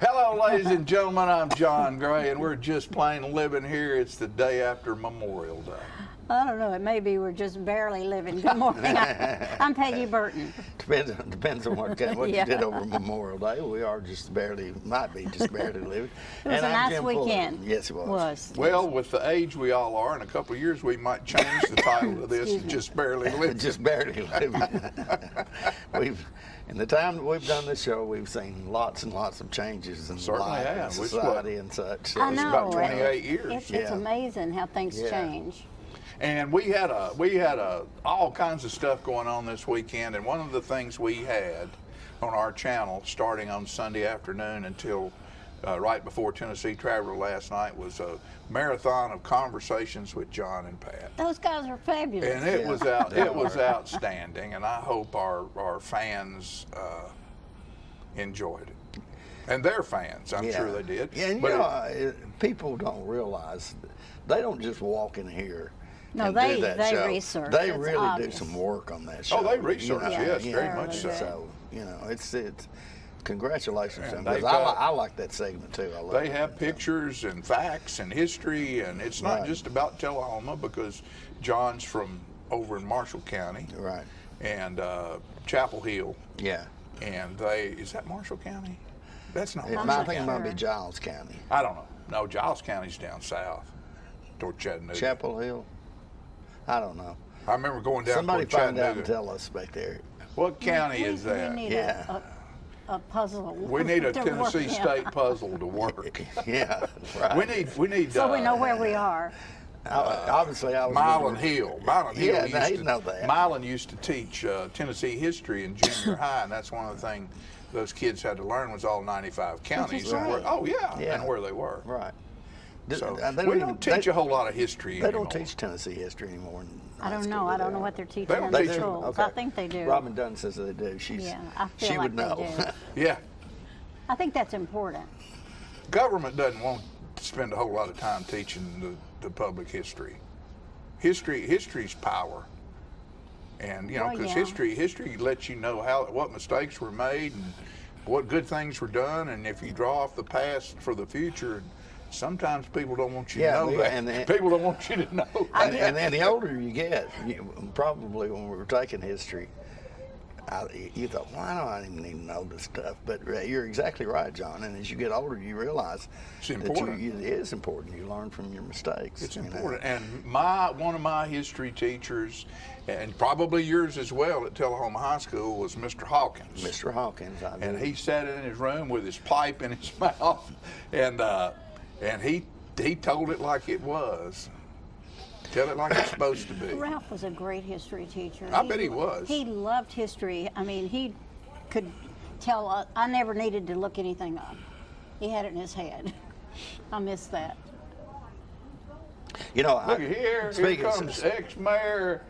Hello, ladies and gentlemen. I'm John Gray, and we're just plain living here. It's the day after Memorial Day. I don't know. It may be we're just barely living. Good morning. I'm Peggy Burton. Depends on what Yeah. you did over Memorial Day. We are just barely, might be just barely living. It was And a I'm nice Jim Fuller. weekend. Yes, it was. Well, with the age we all are, in a couple of years, we might change the title of this to Just Barely Living. Just barely living. In the time that we've done this show, we've seen lots and lots of changes in Certainly life have. and society and such. So I It's know. about 28 years. It's Yeah. amazing how things Yeah. change. And we had all kinds of stuff going on this weekend, and one of the things we had on our channel starting on Sunday afternoon until right before Tennessee Traveler last night was a marathon of conversations with John and Pat. Those guys are fabulous. And it Yeah, was they it was are. outstanding, and I hope our fans enjoyed it, and their fans, I'm sure they did. Yeah, and But you know, people don't realize they don't just walk in here. No, and they- do that they show. research. They It's really obvious. do some work on that show. they research, yes, you very know, much so. So you know, it's congratulations to them. And 'Cause they've got- I like that segment too. I love They it. have pictures and facts and history, and it's not Right. just about Tullahoma, because John's from over in Marshall County Right. and Chapel Hill, Yeah. and is that Marshall County? That's not I Marshall think it County. might be Giles County. I don't know. No, Giles County's down south toward Chattanooga. Chapel Hill. I don't know. I remember going down Somebody toward find out and Chattanooga. tell us back there. What county is We that? need Yeah. a puzzle. We need a to Tennessee work State out. puzzle to work. Yeah. Right. We need. So we know where we are. Obviously, I was. Milan Hill. Milan Hill. Yeah, used they to, know that. Milan used to teach Tennessee history in junior high, and that's one of the things those kids had to learn was all 95 counties. And great. Yeah. and where they were. Right. So And they we even- don't teach they- a whole lot of history They anymore. don't teach Tennessee history anymore. In I high don't school, know. do I don't they? know what they're teaching They don't in the teach them. schools. Okay. I think they do. Robin Dunn says they do. Yeah, I feel she like would they know. do. Yeah, I think that's important. government doesn't want to spend a whole lot of time teaching the public history. History's power, and you know, Well, because yeah. history lets you know what mistakes were made and what good things were done, and if you draw off the past for the future. Sometimes people don't want you Yeah, to know we- that. and People don't want you to know that. And then the older you get, probably when we were taking history, you thought, why do I even need to know this stuff? But you're exactly right, John. And as you get older, you realize It's that important. it is important. You learn from your mistakes. It's you know. important. And one of my history teachers, and probably yours as well at Tullahoma High School, was Mr. Hawkins. Mr. Hawkins, I And do. he sat in his room with his pipe in his mouth, and he told it like it was. Tell it like it's supposed to be. Ralph was a great history teacher. I bet he was. He loved history. I mean, he could tell. I never needed to look anything up. He had it in his head. I miss that. You know, Look at here speaking comes ex-mayor,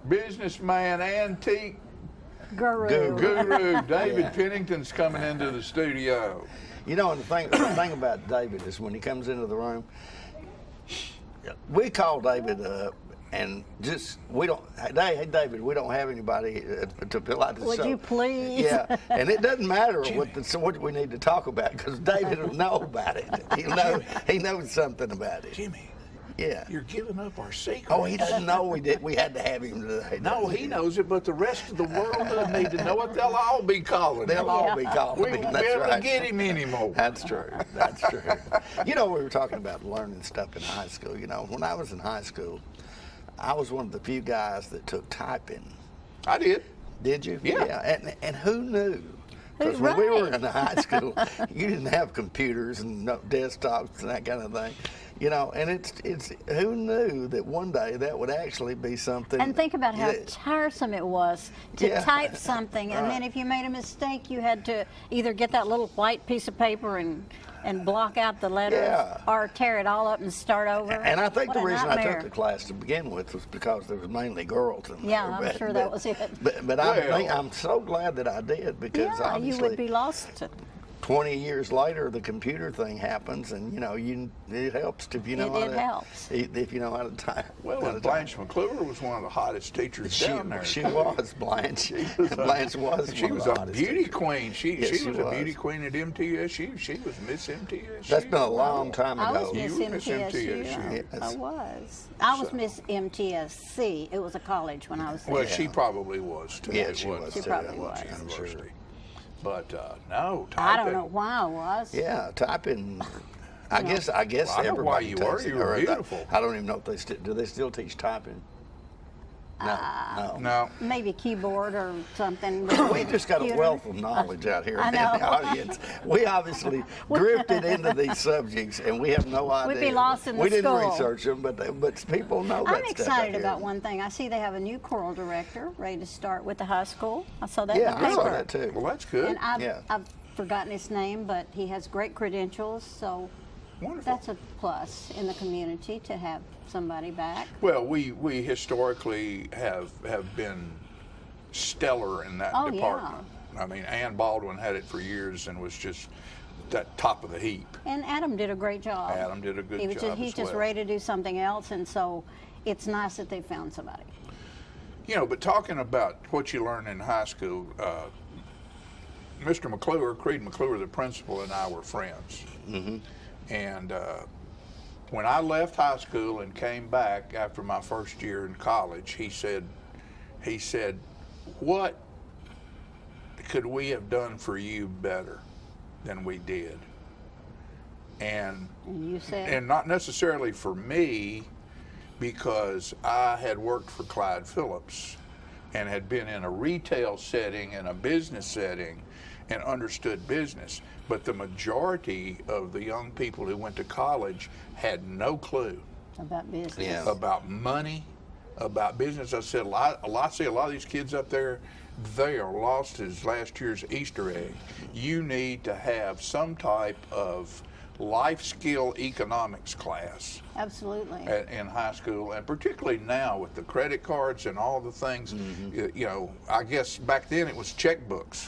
businessman, antique Guru. guru David Yeah. Pennington's coming into the studio. You know, and the thing about David is when he comes into the room, we call David up and just, hey, David, we don't have anybody to fill out the Would show. you please? Yeah, and it doesn't matter what we need to talk about because David will know about it. He knows something about it. Jimmy, Yeah. you're giving up our secret. Oh, he doesn't know we had to have him today. No, does he knows it, but the rest of the world doesn't need to know it. They'll all be calling They'll him. all be calling We him. won't That's be able right. to get him anymore. That's true. That's true. You know, we were talking about learning stuff in high school. You know, when I was in high school, I was one of the few guys that took typing. I did. Did you? Yeah. And who knew? Because when we were Right. in high school, you didn't have computers and desktops and that kind of thing. You know, and it's who knew that one day that would actually be something. And think about how that- tiresome it was to Yeah. type something, and then Right. if you made a mistake, you had to either get that little white piece of paper and block out the letters, Yeah. or tear it all up and start over. And I think What the a reason I nightmare. took the class to begin with was because there was mainly girls in there. Yeah, I'm sure that was it. But Well- I'm so glad that I did because Yeah, you obviously would be lost. 20 years later, the computer thing happens, and it helps if you know It helps. if you know how to type. Well, and Blanche McClure was one of the hottest teachers down there. She was Blanche. Blanche was. She one was of the a hottest beauty teachers. queen. She Yes, was a beauty queen at MTSU. She was Miss MTSU. That's been a long time I ago. was Miss You were Miss MTSU. MTSU. I was. I was Miss MTSC. It was a college when I was there. Well, she probably was too. Yeah, It she was. She too. probably That was. I'm sure. University. But no, I don't typing- know why I was. Yeah, typing. I guess Well, I know why everybody you takes were. it. You were Or beautiful. I don't even know if they do. They still teach typing? No, No. Maybe keyboard or something. We just got a Computer. wealth of knowledge out here I in the know. audience. We obviously drifted into these subjects, and we have no idea. We'd be lost in the We didn't school. research them, but people know that I'm stuff excited out about here. one thing. I see they have a new choral director ready to start with the high school. I saw that Yeah, in the I saw paper. that too. Well, that's good. And I've, Yeah. I've forgotten his name, but he has great credentials, so Wonderful. that's a plus in the community to have somebody back. Well, we historically have been stellar in that Oh, yeah. department. I mean, Ann Baldwin had it for years and was just that top of the heap. And Adam did a great job. Adam did a good He was job He's as just well. ready to do something else, and so it's nice that they found somebody. But talking about what you learn in high school, Mr. McClure, Creed McClure, the principal, and I were friends. Mm-hmm. And when I left high school and came back after my first year in college, he said, "What could we have done for you better than we did?" And And you said, and not necessarily for me, because I had worked for Clyde Phillips and had been in a retail setting and a business setting and understood business. But the majority of the young people who went to college had no clue about business. Yeah. about money, about business. I said, a lot of these kids up there, they are lost as last year's Easter egg. You need to have some type of life skill economics class Absolutely. in high school, and particularly now with the credit cards and all the things. I guess back then it was checkbooks.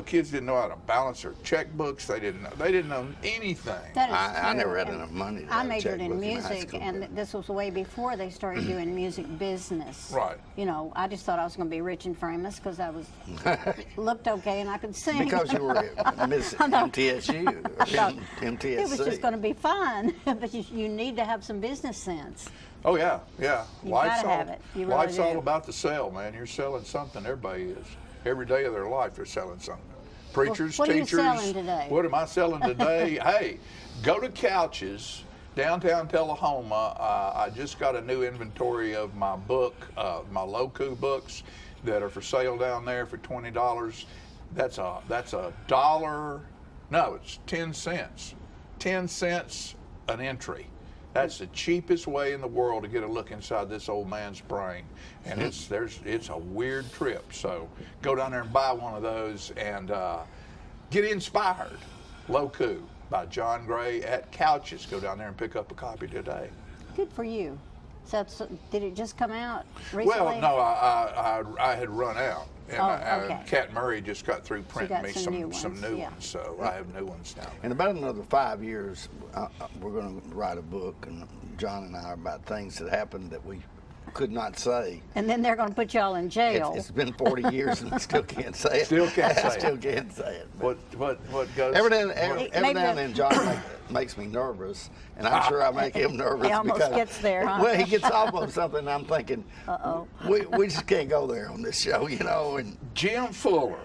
Kids didn't know how to balance their checkbooks. They didn't know anything. That is I true. never had And enough money to I have a majored in checkbook in high music, school, and but- this was way before they started doing music business. Right. I just thought I was going to be rich and famous because I looked okay and I could sing. Because you were at Miss MTSU, or MTSC. It was just going to be fun, but you need to have some business sense. Oh yeah. You gotta have it. You really Life's all do. about the sell, man. You're selling something. Everybody is. Every day of their life, they're selling something. Preachers, what are you teachers. selling today? What am I selling today? Hey, go to Couches, downtown Tullahoma. I just got a new inventory of my book, my Loku books, that are for sale down there for $20. That's a dollar. No, it's 10 cents. 10 cents an entry. That's the cheapest way in the world to get a look inside this old man's brain, and it's a weird trip. So go down there and buy one of those and get inspired. Loku by John Gray at Couches. Go down there and pick up a copy today. Good for you. So did it just come out recently? Well, no, I had run out, and okay. Kat Murray just got through printing got me some new some ones, new yeah. ones, so I have new ones now. In about another 5 years, we're going to write a book, and John and I are about things that happened that we could not say. And then they're going to put y'all in jail. It's been 40 years and I still can't say it. Still can't say I still it. can't say it. What goes? Every now Maybe and then John makes me nervous, and I'm sure I make him nervous. He almost because, gets there, huh? Well, he gets off on something, and I'm thinking, Uh-oh. we just can't go there on this show, And Jim Fuller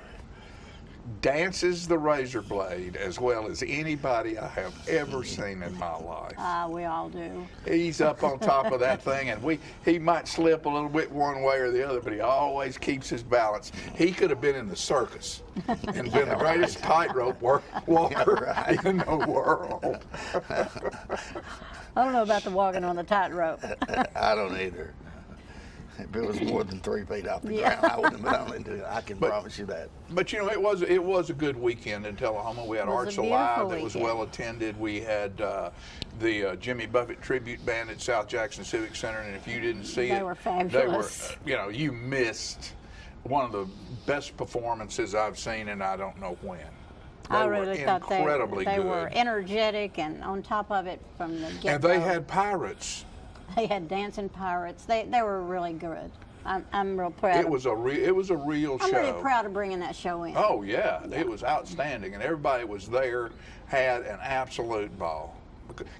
dances the razor blade as well as anybody I have ever seen in my life. We all do. He's up on top of that thing, and he might slip a little bit one way or the other, but he always keeps his balance. He could have been in the circus and been the greatest tightrope walker in the world. I don't know about the walking on the tightrope. I don't either. If it was more than 3 feet off the Yeah. ground, I wouldn't have been able to do it. I can promise you that. But it was a good weekend in Tullahoma. We had It was Arts a Alive beautiful that was weekend. well attended. We had the Jimmy Buffett tribute band at South Jackson Civic Center, and if you didn't see They it, were fabulous. They were, you missed one of the best performances I've seen, and I don't know when. I were really thought incredibly they good. were energetic, and on top of it, from the get-go, And they had pirates. they had dancing pirates. They were really good. I'm real proud. It was a real I'm show. really proud of bringing that show in. Oh yeah, it was outstanding, and everybody was there, had an absolute ball.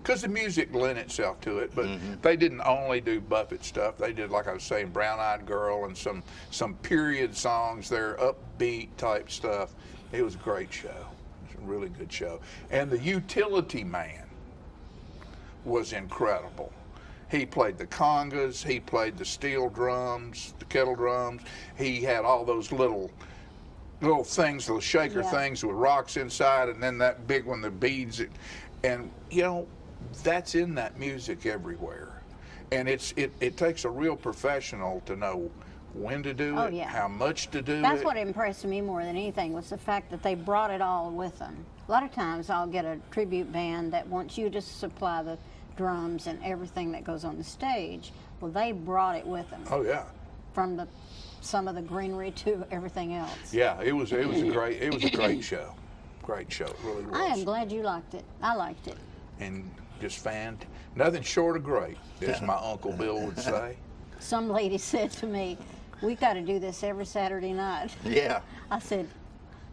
Because the music lent itself to it, but they didn't only do Buffett stuff. They did, like I was saying, Brown Eyed Girl and some period songs. Their upbeat type stuff. It was a great show. It was a really good show. And the utility man was incredible. He played the congas, he played the steel drums, the kettle drums. He had all those little things, little shaker Yeah. things with rocks inside, and then that big one, the beads. And you know, that's in that music everywhere. And it takes a real professional to know when to do Oh, it, yeah. how much to do That's it. what impressed me more than anything, was the fact that they brought it all with them. A lot of times I'll get a tribute band that wants you to supply the drums and everything that goes on the stage. Well, they brought it with them, Oh yeah. from some of the greenery to everything else. Yeah, it was a great show. Great show, it really was. I am glad you liked it. I liked it. And just nothing short of great, as my Uncle Bill would say. Some lady said to me, "We got to do this every Saturday night." Yeah. I said,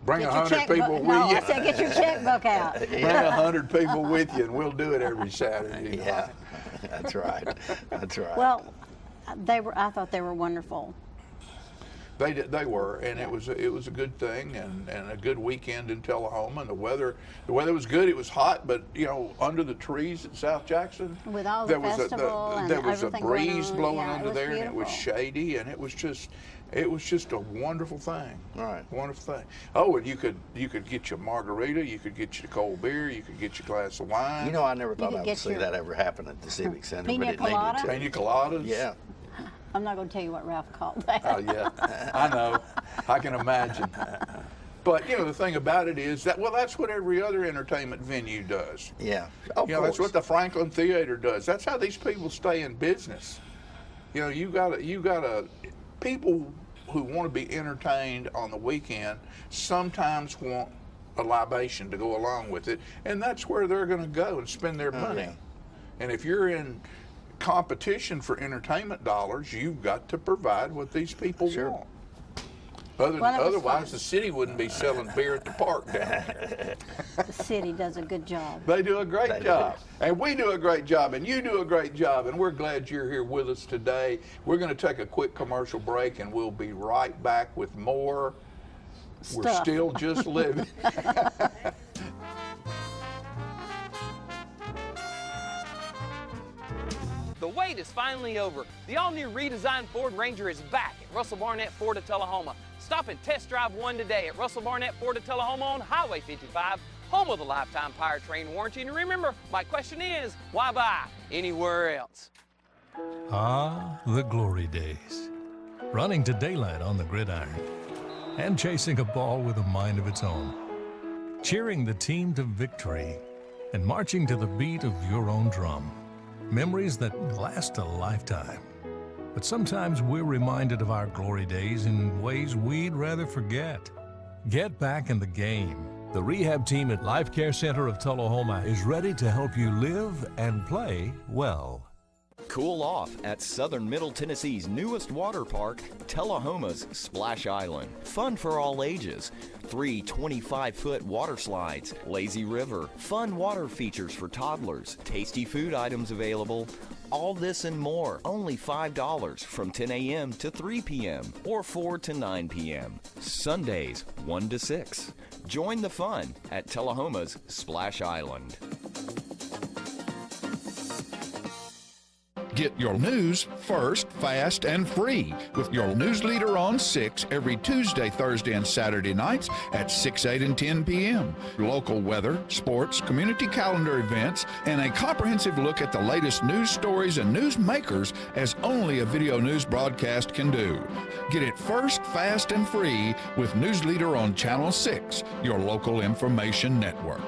Bring "Get your 100 checkbook." people with No, you. I said, "Get your checkbook out." Bring 100 people with you, and we'll do it every Saturday. Yeah. That's right. That's right. Well, I thought they were wonderful. They were, and it was a good thing, and a good weekend in Tullahoma. And the weather was good. It was hot, but you know, under the trees at South Jackson, With all the there was festival and there was a everything going breeze on. blowing Yeah, it under was there, and it was beautiful. shady, and it was just a wonderful thing. Right. Wonderful thing. Oh, and you could get your margarita, you could get your cold beer, you could get your glass of wine. you know, I never thought could I would get see your- that ever happen at the Civic Center, Pina but it colada? needed Pina coladas. to. Yeah. I'm not going to tell you what Ralph called that. Oh yeah, I know. I can imagine. But you know, the thing about it is that's what every other entertainment venue does. Yeah. Of You know, that's course. what the Franklin Theater does. That's how these people stay in business. You know, you gotta people who want to be entertained on the weekend sometimes want a libation to go along with it, and that's where they're going to go and spend their money. yeah. And if you're in competition for entertainment dollars, you've got to provide what these people Sure. want. Well, it was Otherwise, fun. the city wouldn't be selling beer at the park down there. The city does a good job. They do a great They do. job. And we do a great job, and you do a great job, and we're glad you're here with us today. We're going to take a quick commercial break, and we'll be right back with more. We're Stuff. still just living. The wait is finally over. The all-new redesigned Ford Ranger is back at Russell Barnett Ford of Tullahoma. Stop and test drive one today at Russell Barnett Ford of Tullahoma on Highway 55, home of the lifetime powertrain warranty. And remember, my question is, why buy anywhere else? Ah, the glory days. Running to daylight on the gridiron and chasing a ball with a mind of its own. Cheering the team to victory and marching to the beat of your own drum. Memories that last a lifetime. But sometimes we're reminded of our glory days in ways we'd rather forget. Get back in the game. The rehab team at Life Care Center of Tullahoma is ready to help you live and play well. Cool off at Southern Middle Tennessee's newest water park, Tullahoma's Splash Island. Fun for all ages. 3 25-foot water slides, lazy river, fun water features for toddlers, tasty food items available. All this and more, only $5 from 10 a.m. to 3 p.m. or 4 to 9 p.m. Sundays, 1 to 6. Join the fun at Tullahoma's Splash Island. Get your news first, fast, and free with your news leader on 6 every Tuesday, Thursday, and Saturday nights at 6, 8, and 10 p.m. Local weather, sports, community calendar events, and a comprehensive look at the latest news stories and news makers as only a video news broadcast can do. Get it first, fast, and free with News Leader on Channel 6, your local information network.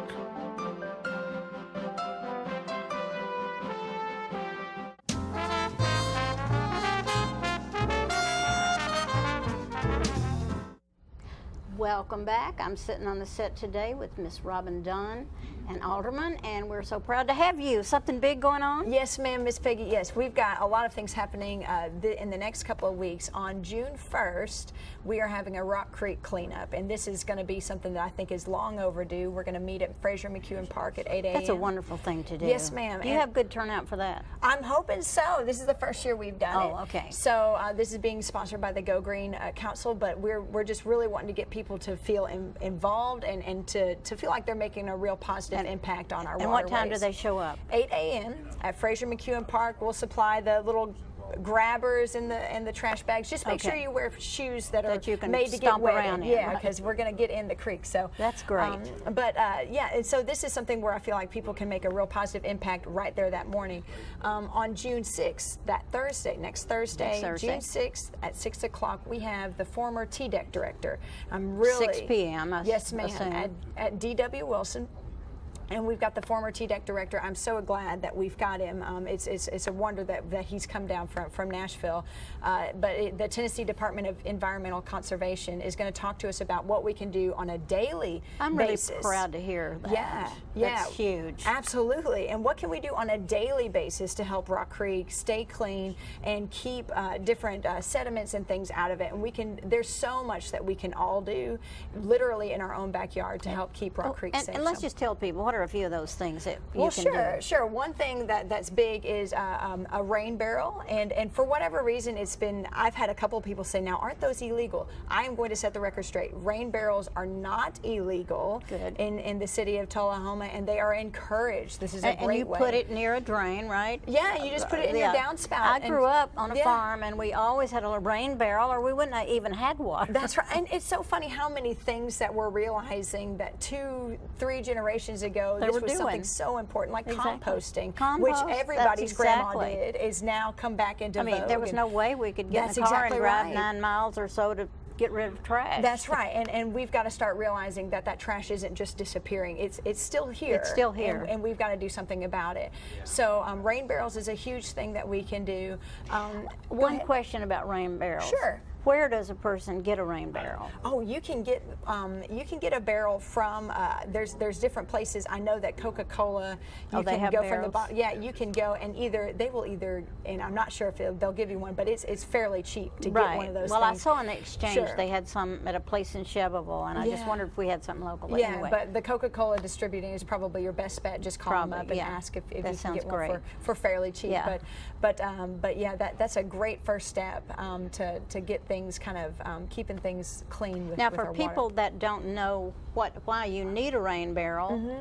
Welcome back. I'm sitting on the set today with Miss Robin Dunn and Alderman, and we're so proud to have you. Something big going on? Yes, ma'am, Miss Peggy. Yes, we've got a lot of things happening in the next couple of weeks. On June 1st, we are having a Rock Creek cleanup, and this is going to be something that I think is long overdue. We're going to meet at Fraser McEwen Park at 8 a.m. That's a wonderful thing to do. Yes, ma'am. Do you have good turnout for that? I'm hoping so. This is the first year we've done it. Oh, okay. So this is being sponsored by the Go Green Council, but we're just really wanting to get people to feel involved and to feel like they're making a real positive impact on our And waterways. what time do they show up? 8 a.m. at Fraser McEwen Park. We'll supply the little grabbers and the trash bags. Just make Okay. sure you wear shoes that are you can made to get stomp wet. around in, Yeah, right. because we're going to get in the creek. So That's great. Yeah, and so this is something where I feel like people can make a real positive impact right there that morning. On June 6th, that Thursday, next Thursday, June 6th at 6 o'clock, we have the former TDEC director. I'm really 6 p.m., I Yes, ma'am. assume. At D.W. Wilson. And we've got the former TDEC director. I'm so glad that we've got him. It's a wonder that he's come down from Nashville. The Tennessee Department of Environmental Conservation is going to talk to us about what we can do on a daily I'm really basis. proud to hear that. Yeah. That's huge. Absolutely. And what can we do on a daily basis to help Rock Creek stay clean and keep different sediments and things out of it? And there's so much that we can all do literally in our own backyard to help keep Rock Creek safe. And let's So- just tell people, what are a few of those things that you Well, can sure, do? sure. One thing that's big is a rain barrel, and for whatever reason, I've had a couple of people say, now, aren't those illegal? I am going to set the record straight. Rain barrels are not illegal in the city of Tullahoma, and they are encouraged. This is a great way. And you put it near a drain, right? Yeah, you just put it in your downspout. I grew up on a Yeah. farm, and we always had a rain barrel, or we wouldn't have even had water. That's right. And it's so funny how many things that we're realizing that 2-3 generations ago, They this were was something doing. so important, like Exactly. composting, Compost, which everybody's grandma exactly. did, is now come back into I mean, vogue. there was and no way we could get in that's a car exactly and drive right. 9 miles or so to get rid of trash. That's right, and we've got to start realizing that trash isn't just disappearing; it's still here. It's still here. and we've got to do something about it. So rain barrels is a huge thing that we can do. Go One ahead. question about rain barrels. Sure. Where does a person get a rain barrel? Oh, you can get a barrel from there's different places. I know that Coca-Cola. You they can have go from the barrels? bottom. Yeah, you can go and they will either, and I'm not sure if they'll give you one, but it's fairly cheap to get one of those. Well, things. I saw in the exchange Sure. they had some at a place in Chevrolet, and I just Yeah. wondered if we had something local. But Yeah, anyway. but the Coca-Cola distributing is probably your best bet. Just call them Probably, up and yeah. ask if That you can sounds get one great. for fairly cheap. Yeah. But yeah, that's a great first step to get things kind of keeping things clean with Now, with for our people water. that don't know why you need a rain barrel, Mm-hmm.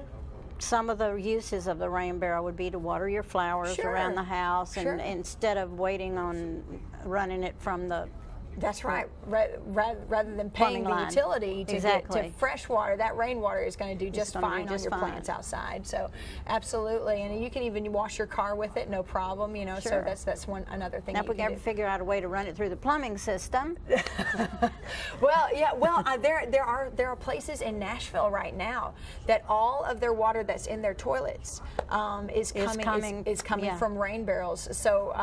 some of the uses of the rain barrel would be to water your flowers Sure. around the house, and Sure. instead of waiting on running it from the That's right. Rather than paying Plumbing the line. utility to Exactly. get to fresh water, that rainwater is going to do just gonna do fine on just your fine. plants outside. So, absolutely, and you can even wash your car with it, no problem. You know, Sure. so that's another thing. Now, you if we can can ever do. figure out a way to run it through the plumbing system, Well, yeah. Well, there are places in Nashville right now that all of their water that's in their toilets is coming yeah. from rain barrels. So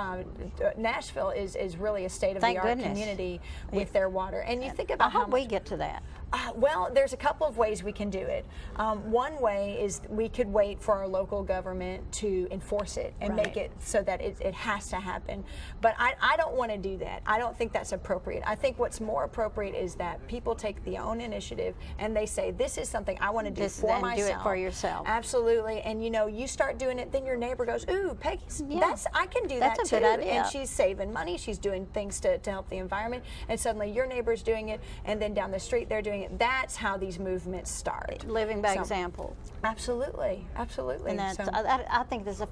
Nashville is really a state of Thank the art goodness. community with their water. And you think I about how hope we much. get to that. Well, there's a couple of ways we can do it. One way is we could wait for our local government to enforce it and make Right. it so that it has to happen. But I don't want to do that. I don't think that's appropriate. I think what's more appropriate is that people take the own initiative and they say, this is something I want to do This- for and do myself. it for yourself. Absolutely. And you start doing it, then your neighbor goes, ooh, Peggy's, Yeah. I can do That's that a too. good idea. And she's saving money, she's doing things to help the environment, and suddenly your neighbor's doing it, and then down the street they're doing it. That's how these movements start. Living by So- example. Absolutely, absolutely. And that's, So- I think this is a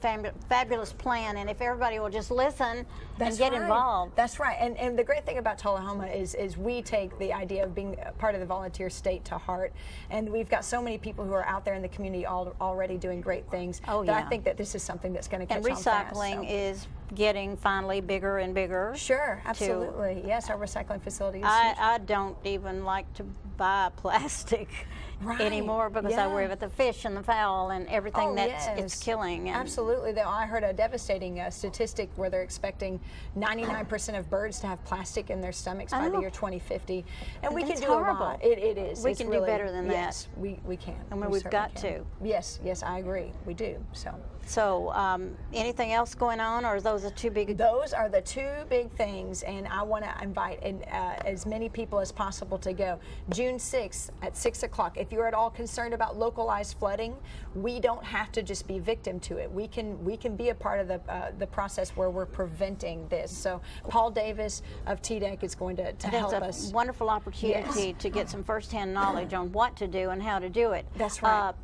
fabulous plan, and if everybody will just listen and get right. involved. That's right. And the great thing about Tullahoma is we take the idea of being a part of the volunteer state to heart, and we've got so many people who are out there in the community already doing great things. Oh, that yeah. I think that this is something that's going to catch And on fast. recycling So. is getting finally bigger and bigger. Sure, absolutely. Yes, our recycling facility is huge. I don't even like to buy plastic anymore because I worry about the fish and the fowl and everything it's killing. And absolutely. Though I heard a devastating statistic where they're expecting 99% of birds to have plastic in their stomachs by the year 2050, and we can do horrible. a lot. It is. We can do better than that. Yes, we can. I mean, we've got to. Yes, I agree. We do. So, anything else going on, or are those the two big? Those are the two big things, and I want to invite as many people as possible to go. June 6th at 6 o'clock. If you're at all concerned about localized flooding, we don't have to just be victim to it. We can be a part of the process where we're preventing this. So Paul Davis of TDEC is going to help us. It's a wonderful opportunity to get some firsthand knowledge on what to do and how to do it. That's right.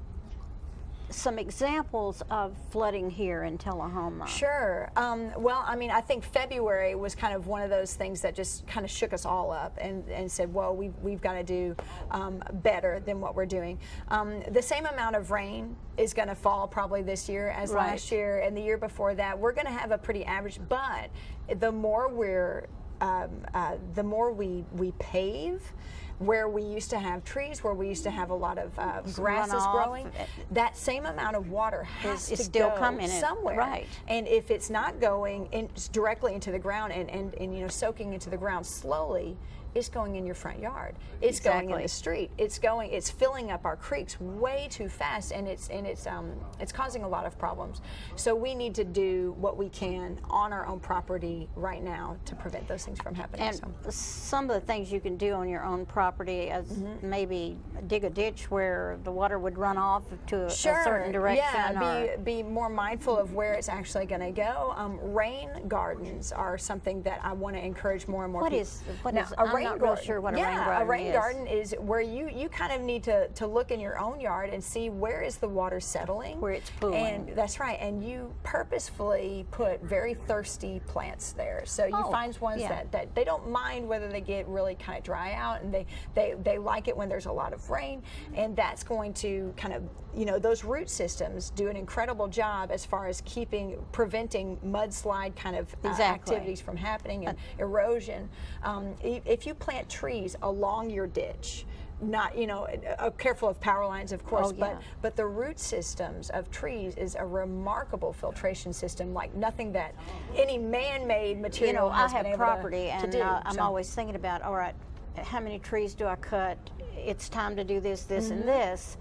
Some examples of flooding here in Tullahoma. Sure. Well, I mean, I think February was kind of one of those things that just kind of shook us all up and said, well, we've got to do better than what we're doing. The same amount of rain is going to fall probably this year as last year and the year before that. We're going to have a pretty average, but the more we pave, where we used to have trees, where we used to have a lot of grasses growing, that same amount of water has to still go coming somewhere. Right. And if it's not going directly into the ground and soaking into the ground slowly, it's going in your front yard. It's going in the street. It's filling up our creeks way too fast, and it's causing a lot of problems. So we need to do what we can on our own property right now to prevent those things from happening. And some of the things you can do on your own property is maybe dig a ditch where the water would run off to a certain direction. Yeah, be more mindful of where it's actually going to go. Rain gardens are something that I want to encourage more and more people. I'm not real sure what a rain garden is. A rain garden is where you kind of need to look in your own yard and see where is the water settling. Where it's pooling. And that's right. And you purposefully put very thirsty plants there. So you find ones that they don't mind whether they get really kind of dry out, and they like it when there's a lot of rain. And that's going to kind of, those root systems do an incredible job as far as preventing mudslide kind of activities from happening and erosion. If you plant trees along your ditch, not careful of power lines, of course, but the root systems of trees is a remarkable filtration system like nothing that any man-made material has been able property to do. I'm always thinking about, all right, how many trees do I cut? It's time to do this, and this.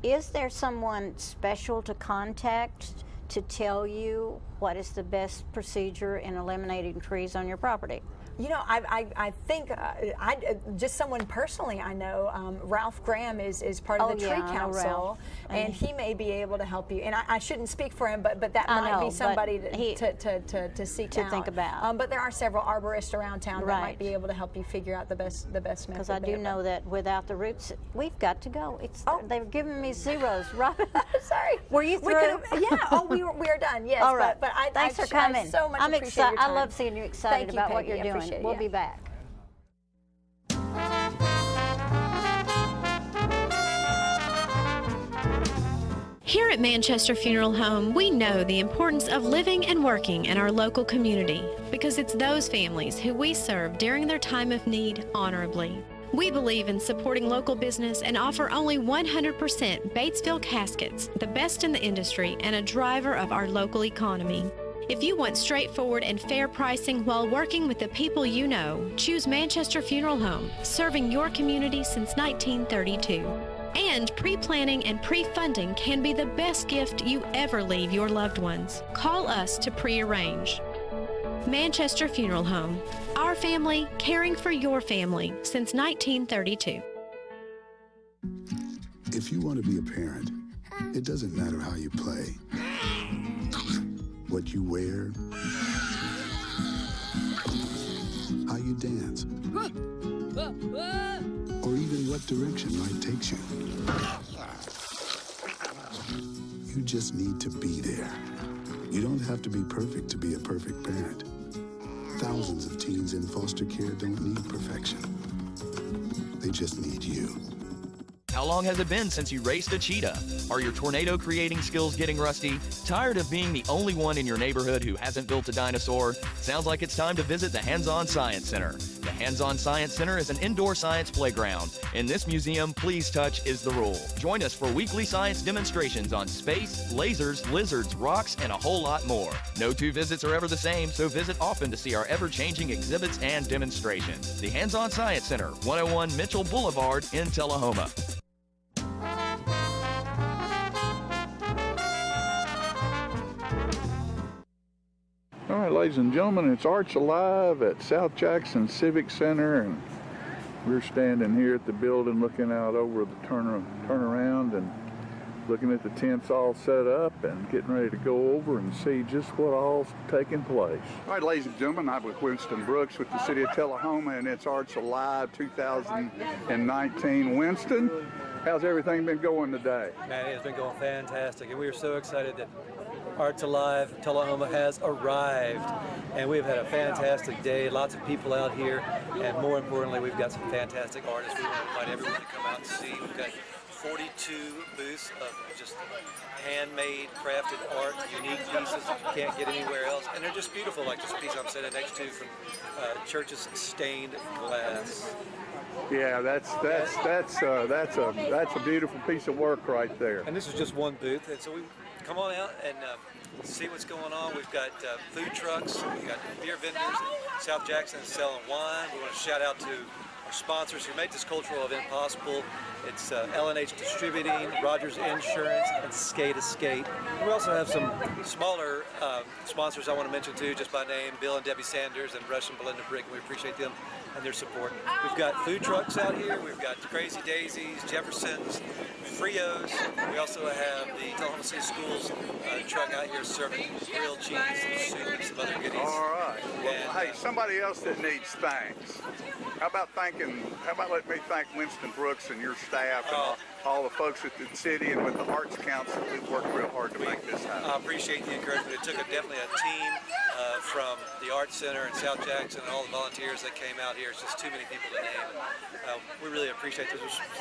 Is there someone special to contact to tell you what is the best procedure in eliminating trees on your property? I think just someone personally I know, Ralph Graham is part of the Tree Council, and he may be able to help you. And I shouldn't speak for him, but that might be somebody to seek out. To think about. But there are several arborists around town that might be able to help you figure out the best method. Because I do know that without the roots, we've got to go. They've given me zeros, Robin. Sorry. Were you through? We are done. Yes. All right. But thanks for coming. I so much I'm appreciate your excited. time. I love seeing you excited Thank you, about what Peggy. you're doing. We'll be back. Here at Manchester Funeral Home, we know the importance of living and working in our local community because it's those families who we serve during their time of need honorably. We believe in supporting local business and offer only 100% Batesville caskets, the best in the industry and a driver of our local economy. If you want straightforward and fair pricing while working with the people you know, choose Manchester Funeral Home, serving your community since 1932. And pre-planning and pre-funding can be the best gift you ever leave your loved ones. Call us to pre-arrange. Manchester Funeral Home. Our family caring for your family since 1932. If you want to be a parent, it doesn't matter how you play, what you wear, how you dance, or even what direction life takes you. You just need to be there. You don't have to be perfect to be a perfect parent. Thousands of teens in foster care don't need perfection. They just need you. How long has it been since you raced a cheetah? Are your tornado creating skills getting rusty? Tired of being the only one in your neighborhood who hasn't built a dinosaur? Sounds like it's time to visit the Hands-On Science Center. The Hands-On Science Center is an indoor science playground. In this museum, please touch is the rule. Join us for weekly science demonstrations on space, lasers, lizards, rocks, and a whole lot more. No two visits are ever the same, so visit often to see our ever-changing exhibits and demonstrations. The Hands-On Science Center, 101 Mitchell Boulevard in Tullahoma. All right, ladies and gentlemen, it's Arts Alive at South Jackson Civic Center, and we're standing here at the building looking out over the turnaround and looking at the tents all set up and getting ready to go over and see just what all's taking place. All right, ladies and gentlemen, I'm with Winston Brooks with the City of Tullahoma, and it's Arts Alive 2019. Winston, how's everything been going today? Man, it's been going fantastic, and we are so excited that Arts Alive Tullahoma has arrived, and we've had a fantastic day. Lots of people out here, and more importantly, we've got some fantastic artists. We want to invite everyone to come out and see. We've got 42 booths of just handmade, crafted art, unique pieces that you can't get anywhere else, and they're just beautiful, like this piece I'm sitting next to from Church's Stained Glass. Yeah, that's a beautiful piece of work right there. And this is just one booth, and so we come on out and see what's going on. We've got food trucks, we've got beer vendors in South Jackson selling wine. We want to shout out to our sponsors who made this cultural event possible. It's L&H Distributing, Rogers Insurance, and Skate to Skate. We also have some smaller sponsors I want to mention too, just by name, Bill and Debbie Sanders and Rush and Belinda Brick, and we appreciate them and their support. We've got food trucks out here, we've got Crazy Daisies, Jefferson's, Frios. We also have the Tullahoma City Schools truck out here serving grilled cheese and soup and some other goodies. All right. Well, And, hey, somebody else that needs thanks. How about let me thank Winston Brooks and your staff and all the folks at the city and with the Arts Council who've worked real hard to make this happen. I appreciate the encouragement. It took definitely a team from the Arts Center in South Jackson and all the volunteers that came out here. It's just too many people to name. We really appreciate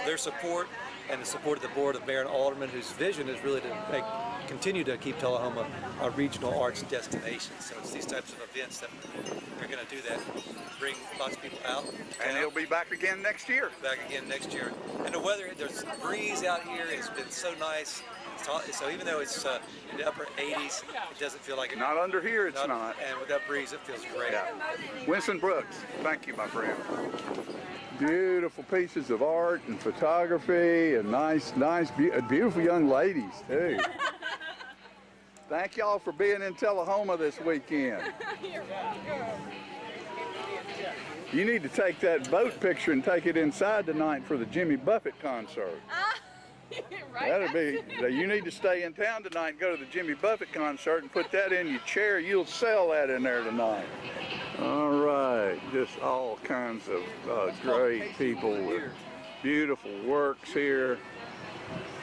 their support and the support of the board of mayor and aldermen, whose vision is really to continue to keep Tullahoma a regional arts destination. So it's these types of events that are going to do that, bring lots of people out. And it'll be back again next year. Back again next year. And the weather, there's a breeze out here. It's been so nice. So even though it's in the upper 80s, it doesn't feel like it. Not under here, it's not. And with that breeze, it feels great. Yeah. Winston Brooks, thank you, my friend. Beautiful pieces of art and photography and beautiful young ladies, too. Thank y'all for being in Tullahoma this weekend. You need to take that boat picture and take it inside tonight for the Jimmy Buffett concert. Right. You need to stay in town tonight and go to the Jimmy Buffett concert and put that in your chair. You'll sell that in there tonight. All right, just all kinds of great people with beautiful works here.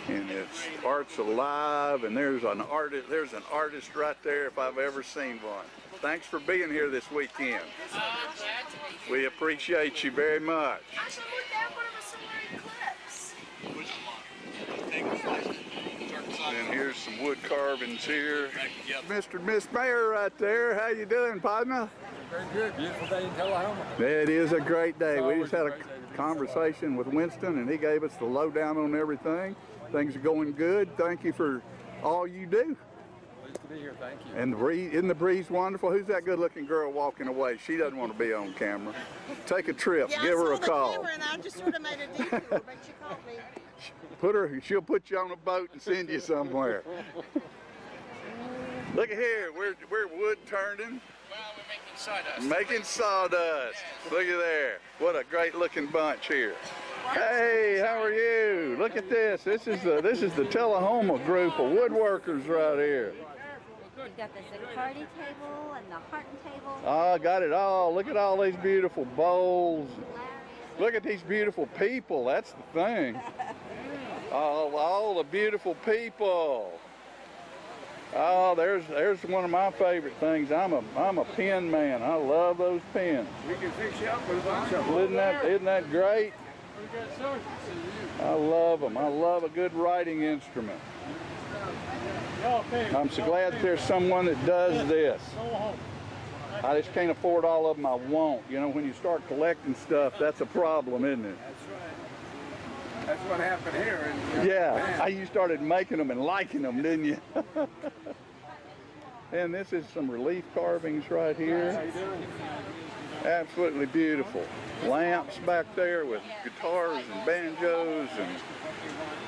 And it's Arts Alive, and there's an artist right there if I've ever seen one. Thanks for being here this weekend. We appreciate you very much. And here's some wood carvings here. Mr. and Miss Mayor right there. How you doing, partner? Very good. Beautiful day in Tullahoma. It is a great day. We just had a conversation with Winston, and he gave us the lowdown on everything. Things are going good. Thank you for all you do. Pleased to be here. Thank you. And isn't the breeze wonderful? Who's that good-looking girl walking away? She doesn't want to be on camera. Take a trip. Yeah, Give her a I saw the call. camera and I just sort of made a detour, but you called me. She'll put you on a boat and send you somewhere. Look at here, we're wood turning. Well, we're making sawdust. Making sawdust. Look at there. What a great looking bunch here. Hey, how are you? Look at this. This is the Tullahoma group of woodworkers right here. We've got the Zaccardi table and the Harton table. Oh, got it all. Look at all these beautiful bowls. Look at these beautiful people. That's the thing. All the beautiful people. Oh, there's one of my favorite things. I'm a pen man. I love those pens. We can fix you up with a bunch of them. Isn't that great? I love them. I love a good writing instrument. I'm so glad that there's someone that does this. I just can't afford all of them. I won't. You know, when you start collecting stuff, that's a problem, isn't it? That's what happened here. Yeah, you started making them and liking them, didn't you? And this is some relief carvings right here. Absolutely beautiful. Lamps back there with guitars and banjos and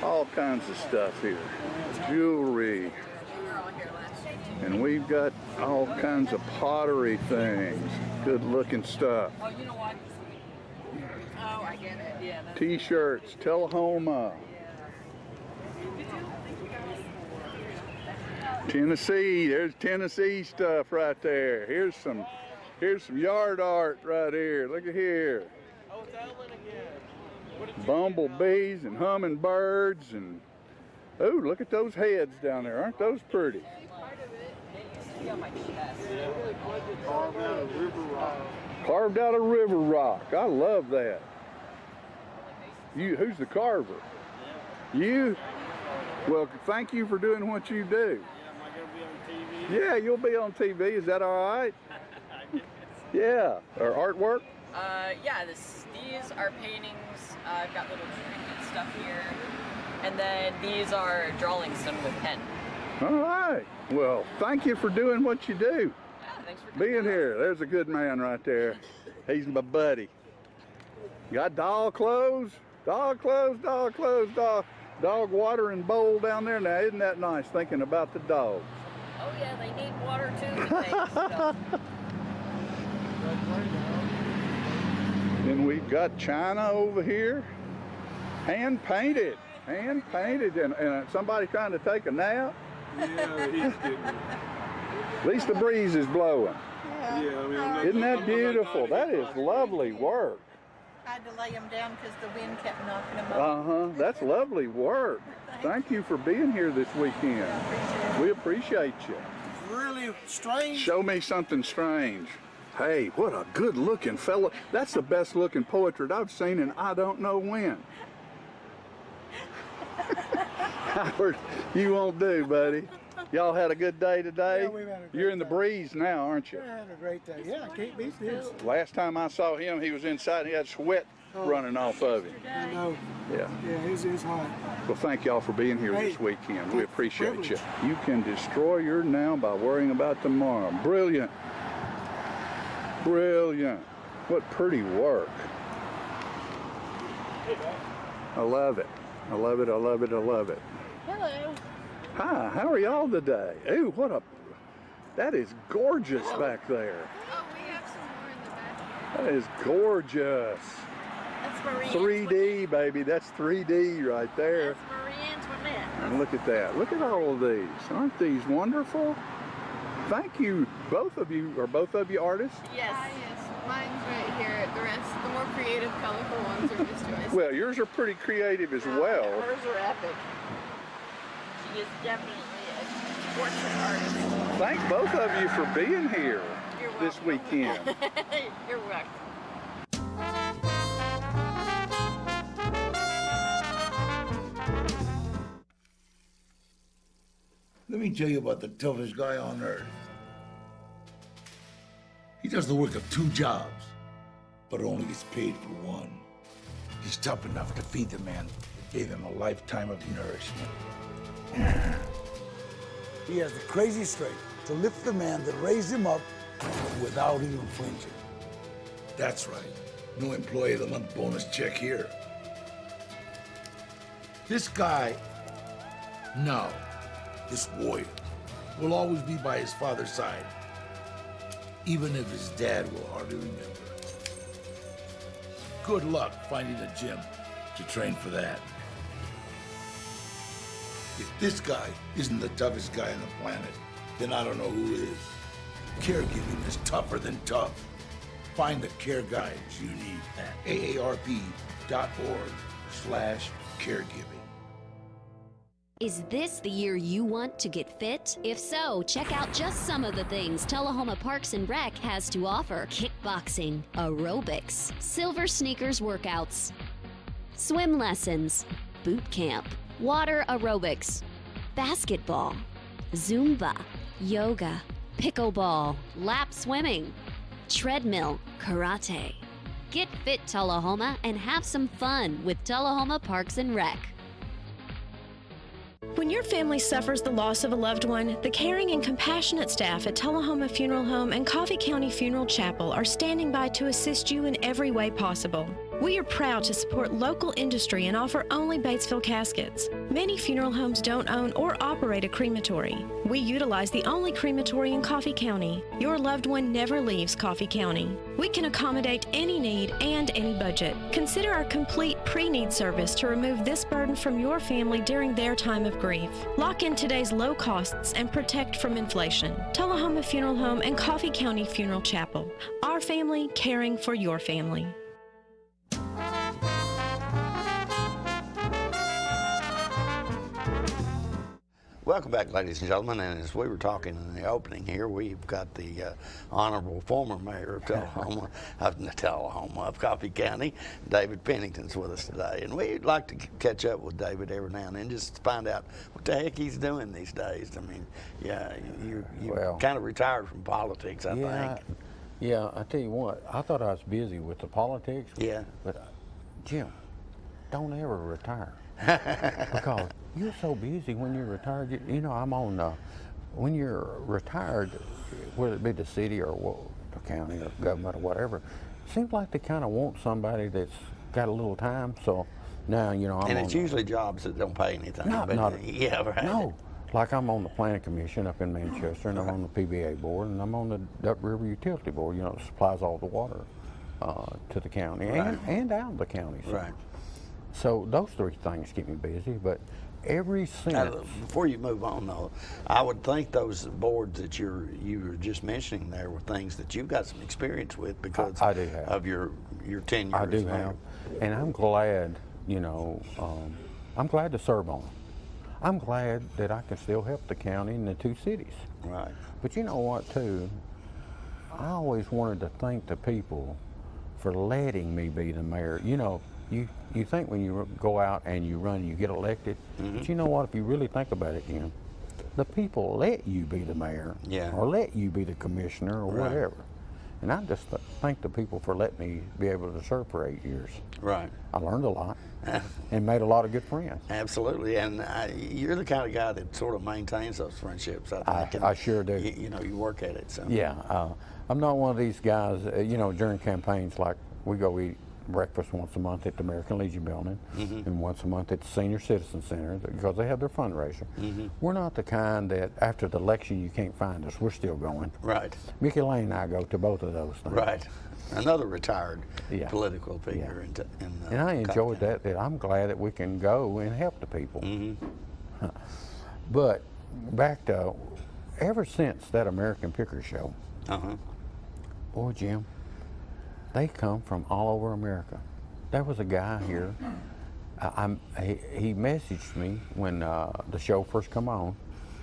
all kinds of stuff here. Jewelry. And we've got all kinds of pottery things. Good looking stuff. Oh, you know what? Oh, I get it. Yeah. T-shirts, Tullahoma. Tennessee, there's Tennessee stuff right there. Here's some yard art right here. Look at here. Oh, it's Ellen again. Bumblebees and hummingbirds and oh, look at those heads down there. Aren't those pretty? Carved out of river rock. I love that. Who's the carver? You? Well, thank you for doing what you do. Yeah, you'll be on TV. Is that all right? Yeah. Or artwork? Yeah, these are paintings. I've got little trinket stuff here. And then these are drawings done with pen. All right. Well, thank you for doing what you do. Yeah, thanks for being here. There's a good man right there. He's my buddy. Got doll clothes, dog watering bowl down there. Now, isn't that nice thinking about the dogs? Oh yeah, they need water too. Thanks. Then we've got China over here, hand painted, and somebody trying to take a nap. Yeah, he's getting. At least the breeze is blowing. Yeah. Isn't that beautiful? That is lovely work. I had to lay them down because the wind kept knocking them over. That's lovely work. Thank you for being here this weekend. We appreciate you. Really strange. Show me something strange. Hey, what a good looking fellow. That's the best looking portrait I've seen in I don't know when. Howard, you won't do, buddy. Y'all had a good day today? Yeah, we've had a great You're in the breeze now, aren't you? I had a great day. Yeah, I can't beat this. Last time I saw him, he was inside and he had sweat running off of him. I know. Yeah. Yeah, it's hot. Well, thank y'all for being here this weekend. We appreciate you. You can destroy your now by worrying about tomorrow. Brilliant. Brilliant. What pretty work. I love it. I love it. I love it. I love it. Hello. Hi, how are y'all today? Ooh, that is gorgeous back there. Oh, we have some more in the back. That is gorgeous. That's Marie. 3D, baby. That's 3D right there. That's Marie Antoinette. And look at that. Look at all of these. Aren't these wonderful? Thank you, both of you. Are both of you artists? Yes. Yes. Mine's right here. The rest, the more creative, colorful ones are just yours. Well, yours are pretty creative as well. Hers are epic. She is definitely a portrait artist. Thank both of you for being here this weekend. You're welcome. Let me tell you about the toughest guy on earth. He does the work of 2 jobs, but only gets paid for one. He's tough enough to feed the man that gave him a lifetime of nourishment. He has the crazy strength to lift the man that raised him up without even flinching. That's right. No employee of the month bonus check here. This guy, no, this warrior, will always be by his father's side, even if his dad will hardly remember. Good luck finding a gym to train for that. If this guy isn't the toughest guy on the planet, then I don't know who is. Caregiving is tougher than tough. Find the care guides you need at aarp.org/caregiving. Is this the year you want to get fit? If so, check out just some of the things Tullahoma Parks and Rec has to offer. Kickboxing, aerobics, silver sneakers workouts, swim lessons, boot camp, water aerobics, basketball, Zumba, yoga, pickleball, lap swimming, treadmill, karate. Get fit, Tullahoma, and have some fun with Tullahoma Parks and Rec. When your family suffers the loss of a loved one, the caring and compassionate staff at Tullahoma Funeral Home and Coffee County Funeral Chapel are standing by to assist you in every way possible. We are proud to support local industry and offer only Batesville caskets. Many funeral homes don't own or operate a crematory. We utilize the only crematory in Coffee County. Your loved one never leaves Coffee County. We can accommodate any need and any budget. Consider our complete pre-need service to remove this burden from your family during their time of grief. Lock in today's low costs and protect from inflation. Tullahoma Funeral Home and Coffee County Funeral Chapel. Our family caring for your family. Welcome back, ladies and gentlemen, and as we were talking in the opening here, we've got the Honorable former Mayor of Tullahoma, of Coffee County, David Pennington's with us today, and we'd like to catch up with David every now and then just to find out what the heck he's doing these days. I mean, yeah, you kind of retired from politics, I think. Yeah, I tell you what, I thought I was busy with the politics. Yeah. But, Jim, don't ever retire. Because you're so busy when you're retired. You know, I'm on, when you're retired, whether it be the city or the county or government or whatever, it seems like they kind of want somebody that's got a little time. So now, you know, I'm and it's usually jobs that don't pay anything. Yeah, right. No. Like I'm on the Planning Commission up in Manchester, and I'm on the PBA board, and I'm on the Duck River Utility Board, you know, that supplies all the water to the county and out of the county. So. Right. So those three things keep me busy, but every since... Before you move on, though, I would think those boards that you were just mentioning there were things that you've got some experience with because I do have. of your tenure. I do have, and I'm glad, you know, I'm glad to serve on them. I'm glad that I can still help the county and the two cities. Right. But you know what, too? I always wanted to thank the people for letting me be the mayor. You know, you think when you go out and you run, you get elected. But you know what? If you really think about it, you know, the people let you be the mayor, or let you be the commissioner, or whatever. And I just thank the people for letting me be able to serve for 8 years. Right. I learned a lot and made a lot of good friends. Absolutely, and you're the kind of guy that sort of maintains those friendships. I think. I sure do. You know, you work at it. So. Yeah, I'm not one of these guys. You know, during campaigns, like we go eat breakfast once a month at the American Legion building and once a month at the Senior Citizen Center because they have their fundraiser. We're not the kind that after the election you can't find us. We're still going. Right. Mickey Lane and I go to both of those things. Right. Another retired political figure. And I enjoyed that I'm glad that we can go and help the people. But back to, ever since that American Picker Show, boy, Jim, they come from all over America. There was a guy here, he messaged me when the show first come on,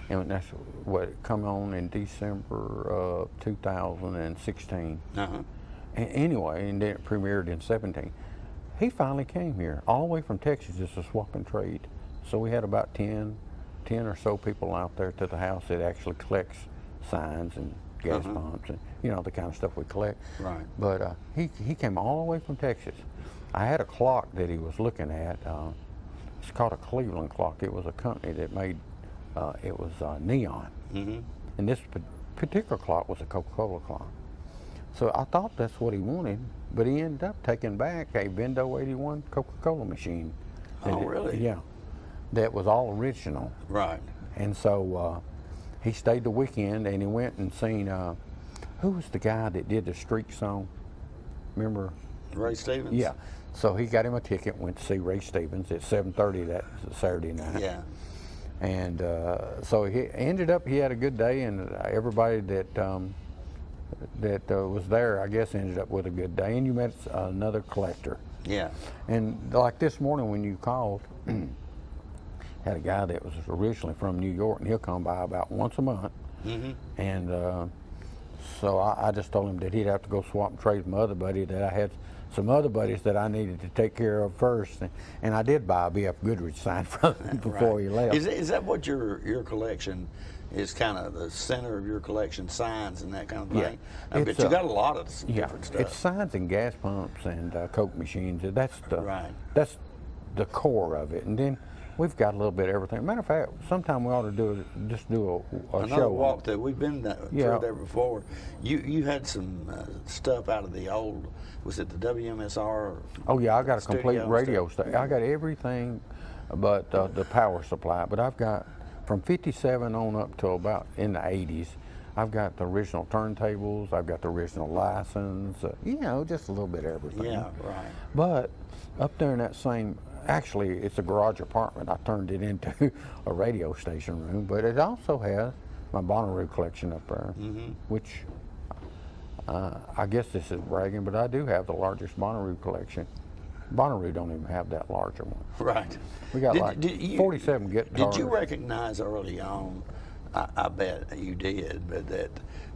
and that's what come on in December of 2016. And anyway, and then it premiered in 17. He finally came here, all the way from Texas, just to swap and trade. So we had about 10 or so people out there to the house that actually collects signs and gas pumps and, you know, the kind of stuff we collect. Right. But he came all the way from Texas. I had a clock that he was looking at. It's called a Cleveland clock. It was a company that made, it was neon. And this particular clock was a Coca-Cola clock. So I thought that's what he wanted, but he ended up taking back a Vendo 81 Coca-Cola machine. Oh, really? Yeah. That was all original. Right. And so he stayed the weekend and he went and seen, who was the guy that did the Streak song? Remember? Ray Stevens? Yeah. So he got him a ticket, went to see Ray Stevens at 7:30 that Saturday night. Yeah. And so he ended up, he had a good day, and everybody that was there, I guess, ended up with a good day. And you met another collector. Yeah. And like this morning when you called, had a guy that was originally from New York, and he'll come by about once a month. And so I just told him that he'd have to go swap and trade with my other buddy that I had some other buddies that I needed to take care of first, and I did buy a B.F. Goodrich sign from him before he left. Is that what your collection is, kind of the center of your collection, signs and that kind of thing? Yeah. But you got a lot of different stuff. It's signs and gas pumps and Coke machines. That's the core of it, and then we've got a little bit of everything. Matter of fact, sometime we ought to do a Another show. walk that we've been through there before. You had some stuff out of the old. Was it the WMSR? Oh yeah, I got a complete studio radio stuff? station. I got everything, but the power supply. But I've got from '57 on up to about in the '80s. I've got the original turntables. I've got the original license. Just a little bit of everything. Yeah, right. But up there in that same. Actually, it's a garage apartment. I turned it into a radio station room, but it also has my Bonnaroo collection up there, which I guess this is bragging, but I do have the largest Bonnaroo collection. Bonnaroo don't even have that larger one. Right. We got 47 guitars. Did you recognize early on, I bet you did, but that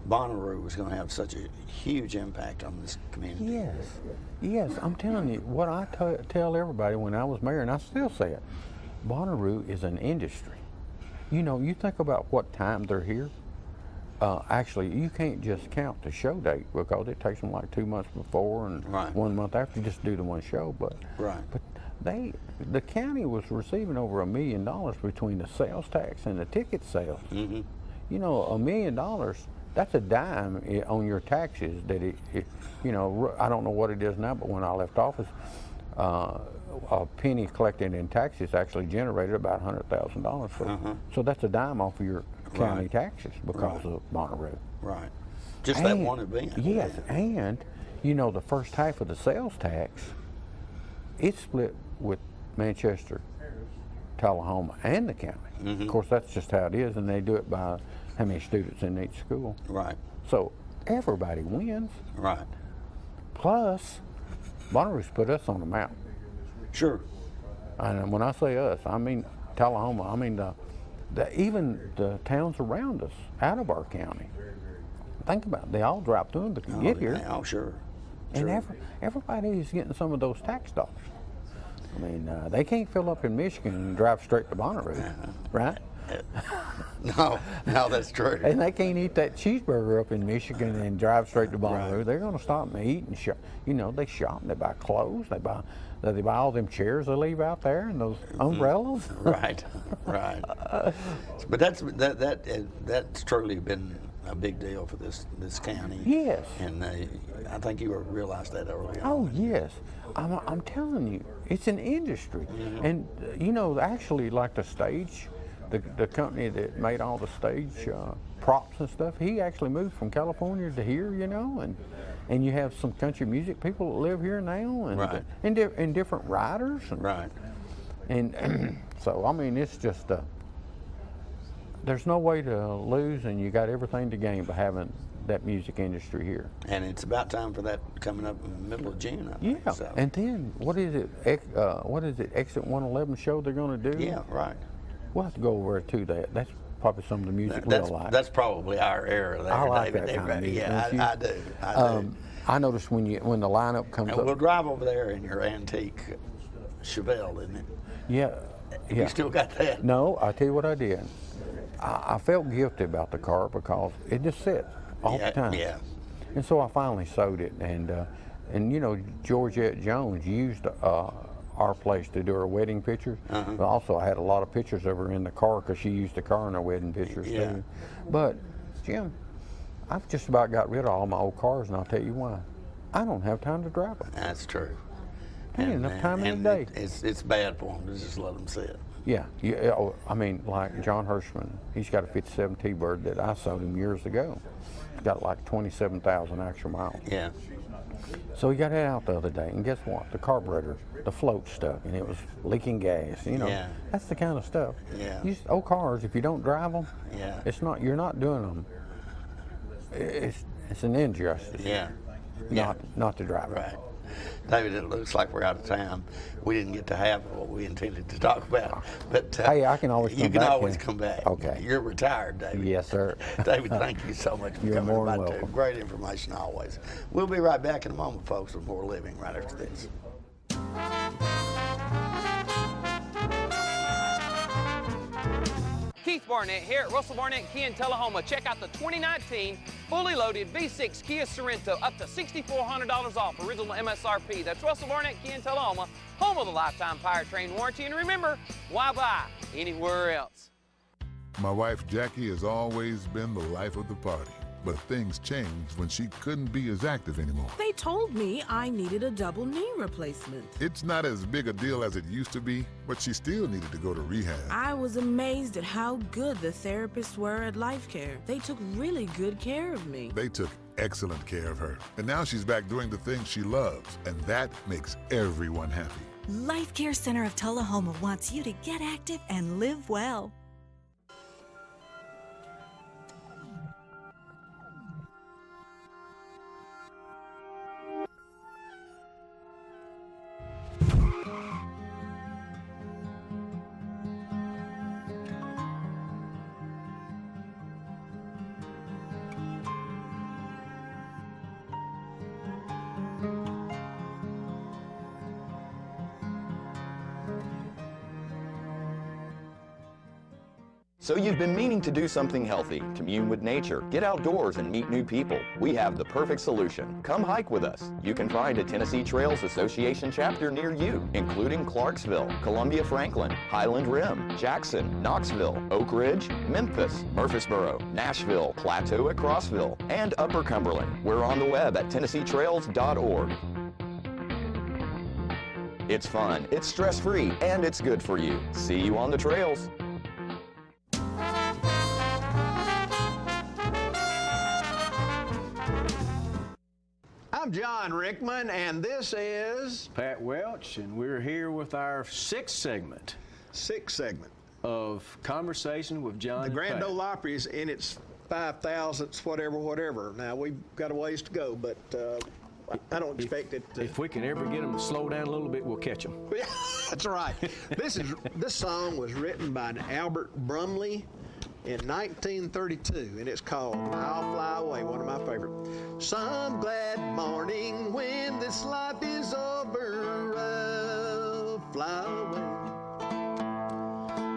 Bonnaroo was going to have such a huge impact on this community? Yes, I'm telling you, what I tell everybody when I was mayor, and I still say it, Bonnaroo is an industry. You think about what time they're here. Actually, you can't just count the show date because it takes them like 2 months before and 1 month after just do the one show. But the county was receiving over $1 million between the sales tax and the ticket sales. $1 million. That's a dime on your taxes. I don't know what it is now, but when I left office, a penny collected in taxes actually generated about $100,000. So that's a dime off of your county taxes because of Bonnaroo. Right. Just that one event. Yes, and the first half of the sales tax, it's split with Manchester, Tullahoma, and the county. Of course, that's just how it is, and they do it by how many students in each school. Right. So everybody wins. Right. Plus, Bonnaroo's put us on the map. Sure. And when I say us, I mean Tullahoma. I mean even the towns around us, out of our county. Think about it. They all drive through them to get here. Oh, sure. And everybody is getting some of those tax dollars. I mean, they can't fill up in Michigan and drive straight to Bonnaroo, right? No, that's true. And they can't eat that cheeseburger up in Michigan and drive straight to Bonnaroo. They're going to stop and eat and shop. They shop. They buy clothes. They buy all them chairs they leave out there and those umbrellas. Right. But that's truly been a big deal for this county. Yes. And I think you realized that early on. Oh yes, I'm telling you, it's an industry, and actually, like the stage. The company that made all the stage props and stuff, he actually moved from California to here, and you have some country music people that live here now, and different writers. And so, I mean, it's just, there's no way to lose, and you got everything to gain by having that music industry here. And it's about time for that coming up in the middle of June. So. And then, what is it, Exit 111 show they're going to do? Yeah, right. We'll have to go over to that. That's probably some of the music we'll like. That's probably our era there, I like David. that kind of music. Yeah, I do. I noticed when the lineup comes up. We'll drive over there in your antique Chevelle, isn't it? Yeah. You still got that? No, I tell you what I did. I felt guilty about the car because it just sits all the time. Yeah. And so I finally sold it, and Georgette Jones used our place to do her wedding pictures. But also I had a lot of pictures of her in the car because she used the car in her wedding pictures too. But Jim, I've just about got rid of all my old cars, and I'll tell you why. I don't have time to drive them. That's true. Ain't enough time in the day. It's bad for them to just let them sit. Yeah. I mean, like John Hirschman, he's got a 57 T-Bird that I sold him years ago. It's got like 27,000 actual miles. Yeah. So he got it out the other day, and guess what? The carburetor, the float stuck, and it was leaking gas. That's the kind of stuff. Yeah. Old cars, if you don't drive them, you're not doing them. It's an injustice. Yeah. Not to drive them. Right. David, it looks like we're out of time. We didn't get to have what we intended to talk about. But Hey, I can always come you can back always here. come back. Okay. You're retired, David. Yes, sir. David, thank you so much for You're coming more by than too. welcome. Great information always. We'll be right back in a moment, folks, with more living right after this. Keith Barnett here at Russell Barnett Kia in Tullahoma. Check out the 2019 fully loaded V6 Kia Sorento, up to $6,400 off original MSRP. That's Russell Barnett Kia in Tullahoma, home of the lifetime powertrain warranty. And remember, why buy anywhere else? My wife Jackie has always been the life of the party, but things changed when she couldn't be as active anymore. They told me I needed a double knee replacement. It's not as big a deal as it used to be, but she still needed to go to rehab. I was amazed at how good the therapists were at Life Care. They took really good care of me. They took excellent care of her, and now she's back doing the things she loves, and that makes everyone happy. Life Care Center of Tullahoma wants you to get active and live well. So you've been meaning to do something healthy, commune with nature, get outdoors and meet new people. We have the perfect solution. Come hike with us. You can find a Tennessee Trails Association chapter near you, including Clarksville, Columbia Franklin, Highland Rim, Jackson, Knoxville, Oak Ridge, Memphis, Murfreesboro, Nashville, Plateau at Crossville, and Upper Cumberland. We're on the web at TennesseeTrails.org. It's fun, it's stress-free, and it's good for you. See you on the trails. I'm John Rickman, and this is Pat Welch, and we're here with our sixth segment of Conversation with John the and Grand Pat. Ole Opry is in its 5,000th, whatever. Now, we've got a ways to go, but I don't expect it to. If we can ever get them to slow down a little bit, we'll catch them. Yeah, that's right. This song was written by Albert Brumley in 1932, and it's called I'll Fly Away, one of my favorite. Some glad morning when this life is over, I'll fly away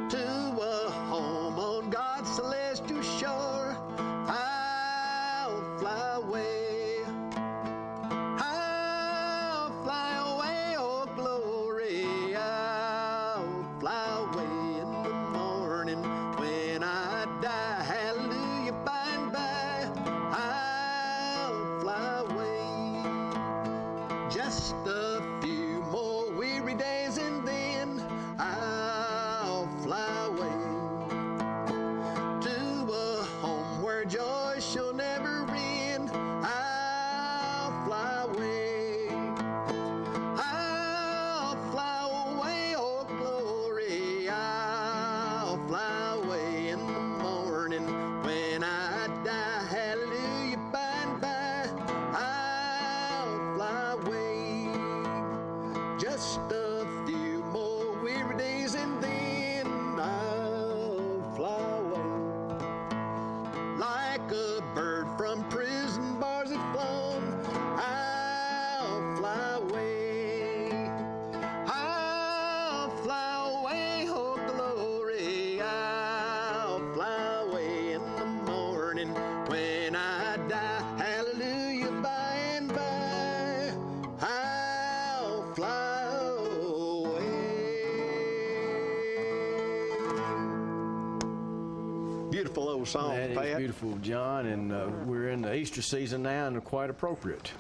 to a home on God's celestial shore. I'll fly away. I'll fly away, oh glory. I'll fly away in the morning when I die. Hallelujah, by and by. I'll fly away. Just a few more weary days and then I'll fly away to a home where joy shall never end. I'll fly away. I'll fly away, oh glory. I'll fly away in the morning when I die. Hallelujah, by and by. I'll fly away. Just a few more weary days and then I'll fly away. Like a bird from prison bars have flown, I'll fly away. I'll fly away, oh glory. I'll fly away in the morning when I die. Hallelujah, by and by. I'll fly away. Beautiful old song, That Pat. is beautiful, John, and we're in the Easter season now, and quite appropriate.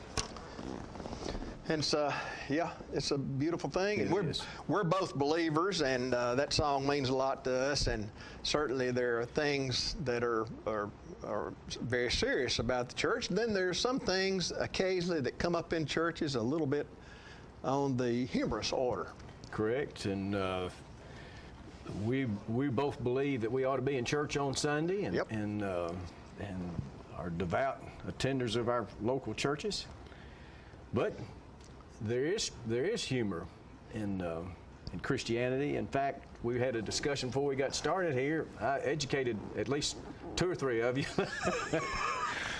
And so, yeah, it's a beautiful thing. It And is. we're both believers, and that song means a lot to us. And certainly there are things that are very serious about the church. Then there's some things occasionally that come up in churches a little bit on the humorous order. Correct, and we both believe that we ought to be in church on Sunday, and are devout attenders of our local churches. But there is humor in Christianity. In fact, we had a discussion before we got started here. I educated at least 2 or 3 of you.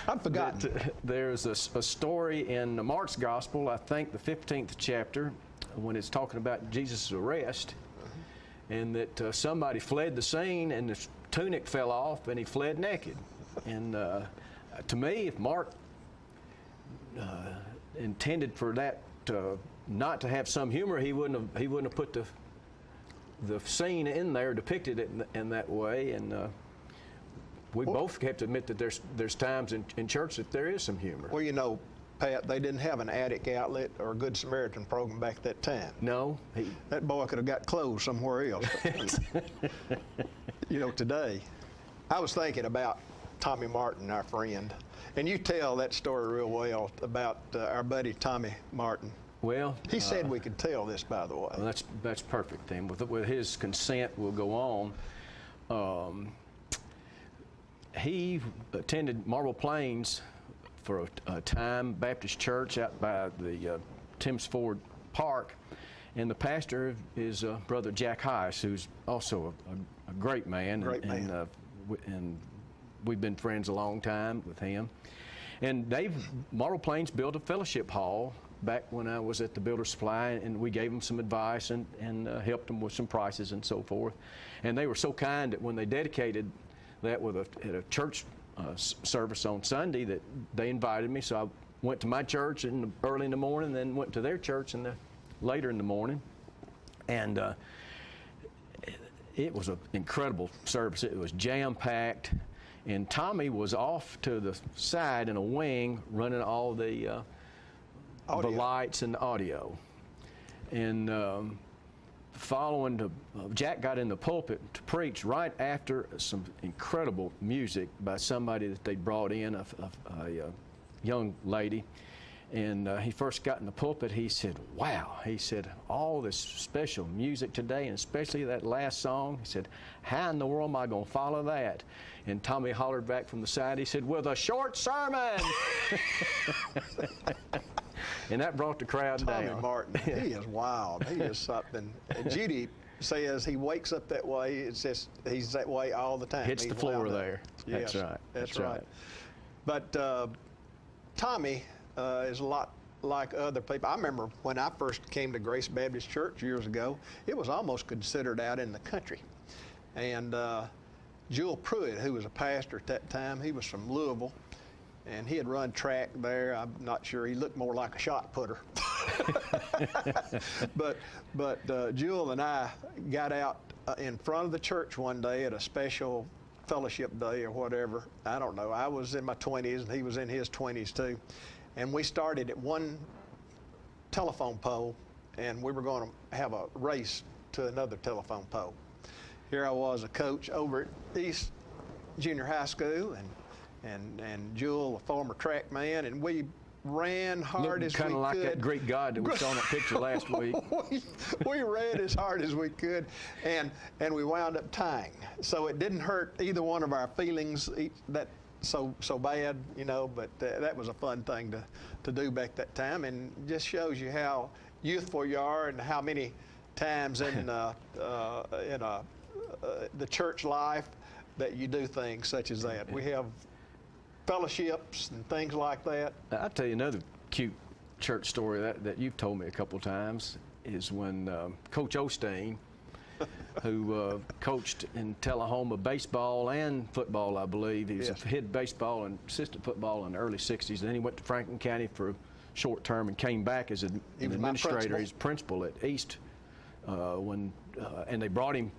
I've forgotten. There's a story in Mark's Gospel, I think the 15th chapter, when it's talking about Jesus' arrest, and that somebody fled the scene and his tunic fell off and he fled naked. And to me, if Mark intended for that not to have some humor, he wouldn't have put the scene in there, depicted it in that way. And we both have to admit that there's times in church that there is some humor. Well, you know, Pat, they didn't have an attic outlet or a Good Samaritan program back at that time. No. That boy could have got clothes somewhere else. You know, today, I was thinking about Tommy Martin, our friend, and you tell that story real well about our buddy Tommy Martin. Well, he said we could tell this, by the way. Well, that's perfect. And with his consent, we'll go on. He attended Marble Plains for a time, Baptist church out by the Timms Ford Park, and the pastor is Brother Jack Heiss, who's also a great man. And we've been friends a long time with him. And Marble Plains built a fellowship hall back when I was at the Builder Supply, and we gave them some advice and helped them with some prices and so forth. And they were so kind that when they dedicated that at a church service on Sunday, that they invited me. So I went to my church early in the morning, then went to their church later in the morning. And it was an incredible service. It was jam-packed. And Tommy was off to the side in a wing running all the lights and the audio. And Jack got in the pulpit to preach right after some incredible music by somebody that they brought in, a young lady. And he first got in the pulpit, he said, wow, he said, all this special music today, and especially that last song, he said, how in the world am I going to follow that? And Tommy hollered back from the side, he said, with a short sermon! And that brought the crowd down. Tommy Martin, he is wild. He is something. And Judy says he wakes up that way. It's just, he's that way all the time. Hits the floor there. Yes, that's right. That's right. But Tommy is a lot like other people. I remember when I first came to Grace Baptist Church years ago, it was almost considered out in the country. And Jewel Pruitt, who was a pastor at that time, he was from Louisville, and he had run track there. I'm not sure. He looked more like a shot putter. But Jewel and I got out in front of the church one day at a special fellowship day or whatever. I don't know. I was in my 20s, and he was in his 20s too. And we started at one telephone pole, and we were going to have a race to another telephone pole. Here I was, a coach over at East Junior High School, and Jewel, a former track man, and we ran hard as we could. Kind of like that Greek god that we saw in that picture last week. we ran as hard as we could, and we wound up tying. So it didn't hurt either one of our feelings so bad, you know, but that was a fun thing to do back that time, and just shows you how youthful you are and how many times in the church life that you do things such as that. We have fellowships and things like that. I'll tell you another cute church story that you've told me a couple of times is when Coach Osteen, who coached in Tullahoma baseball and football, I believe. He was a head baseball and assistant football in the early 60s. And then he went to Franklin County for a short term and came back as an administrator, as principal at East. And they brought him,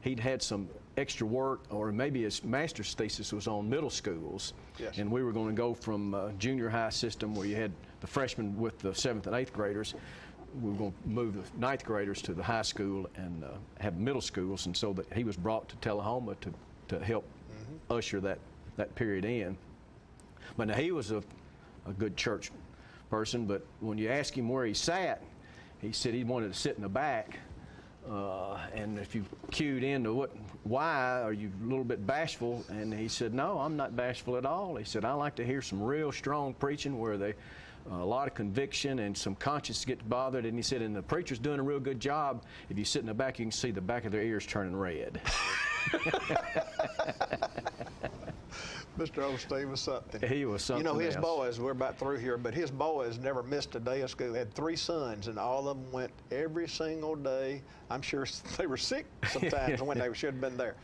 he'd had some extra work, or maybe his master's thesis was on middle schools. Yes. And we were going to go from junior high system where you had the freshmen with the 7th and 8th graders. We were going to move the 9th graders to the high school and have middle schools, and so that he was brought to Tullahoma to help usher that period in. But now he was a good church person, but when you ask him where he sat, he said he wanted to sit in the back. And if you cued into why are you a little bit bashful? And he said, no, I'm not bashful at all. He said, I like to hear some real strong preaching where they a lot of conviction and some conscience gets bothered. And he said, and the preacher's doing a real good job. If you sit in the back, you can see the back of their ears turning red. Mr. Osteen was something. He was something. You know, his else. boys, we're about through here, but his boys never missed a day of school. He had 3 sons, and all of them went every single day. I'm sure they were sick sometimes when they should have been there,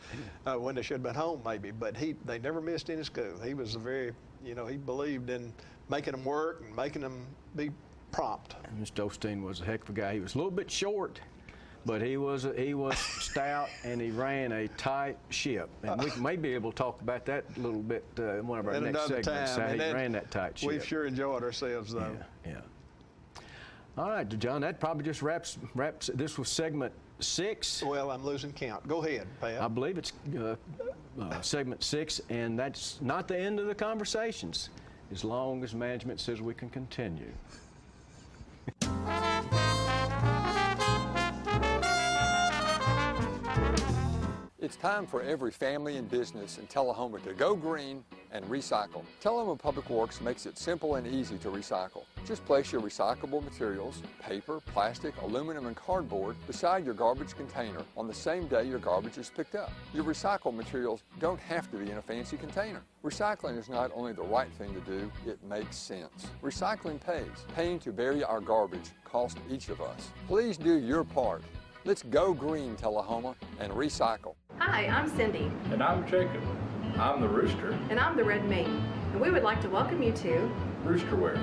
when they should have been home maybe, but they never missed any school. He was a very, you know, he believed in making them work and making them be prompt. Mr. Osteen was a heck of a guy. He was a little bit short, but he was stout, and he ran a tight ship. And we may be able to talk about that a little bit in one of our next segments, how he ran that tight ship. We've sure enjoyed ourselves, though. Yeah. All right, John, that probably just wraps. This was segment 6. Well, I'm losing count. Go ahead, Pat. I believe it's segment 6, and that's not the end of the conversations, as long as management says we can continue. It's time for every family and business in Tullahoma to go green and recycle. Tullahoma Public Works makes it simple and easy to recycle. Just place your recyclable materials, paper, plastic, aluminum, and cardboard beside your garbage container on the same day your garbage is picked up. Your recycled materials don't have to be in a fancy container. Recycling is not only the right thing to do, it makes sense. Recycling pays. Paying to bury our garbage costs each of us. Please do your part. Let's go green, Tullahoma, and recycle. Hi, I'm Cindy. And I'm Jacob. I'm the Rooster. And I'm the Red Mane. And we would like to welcome you to Roosterwear.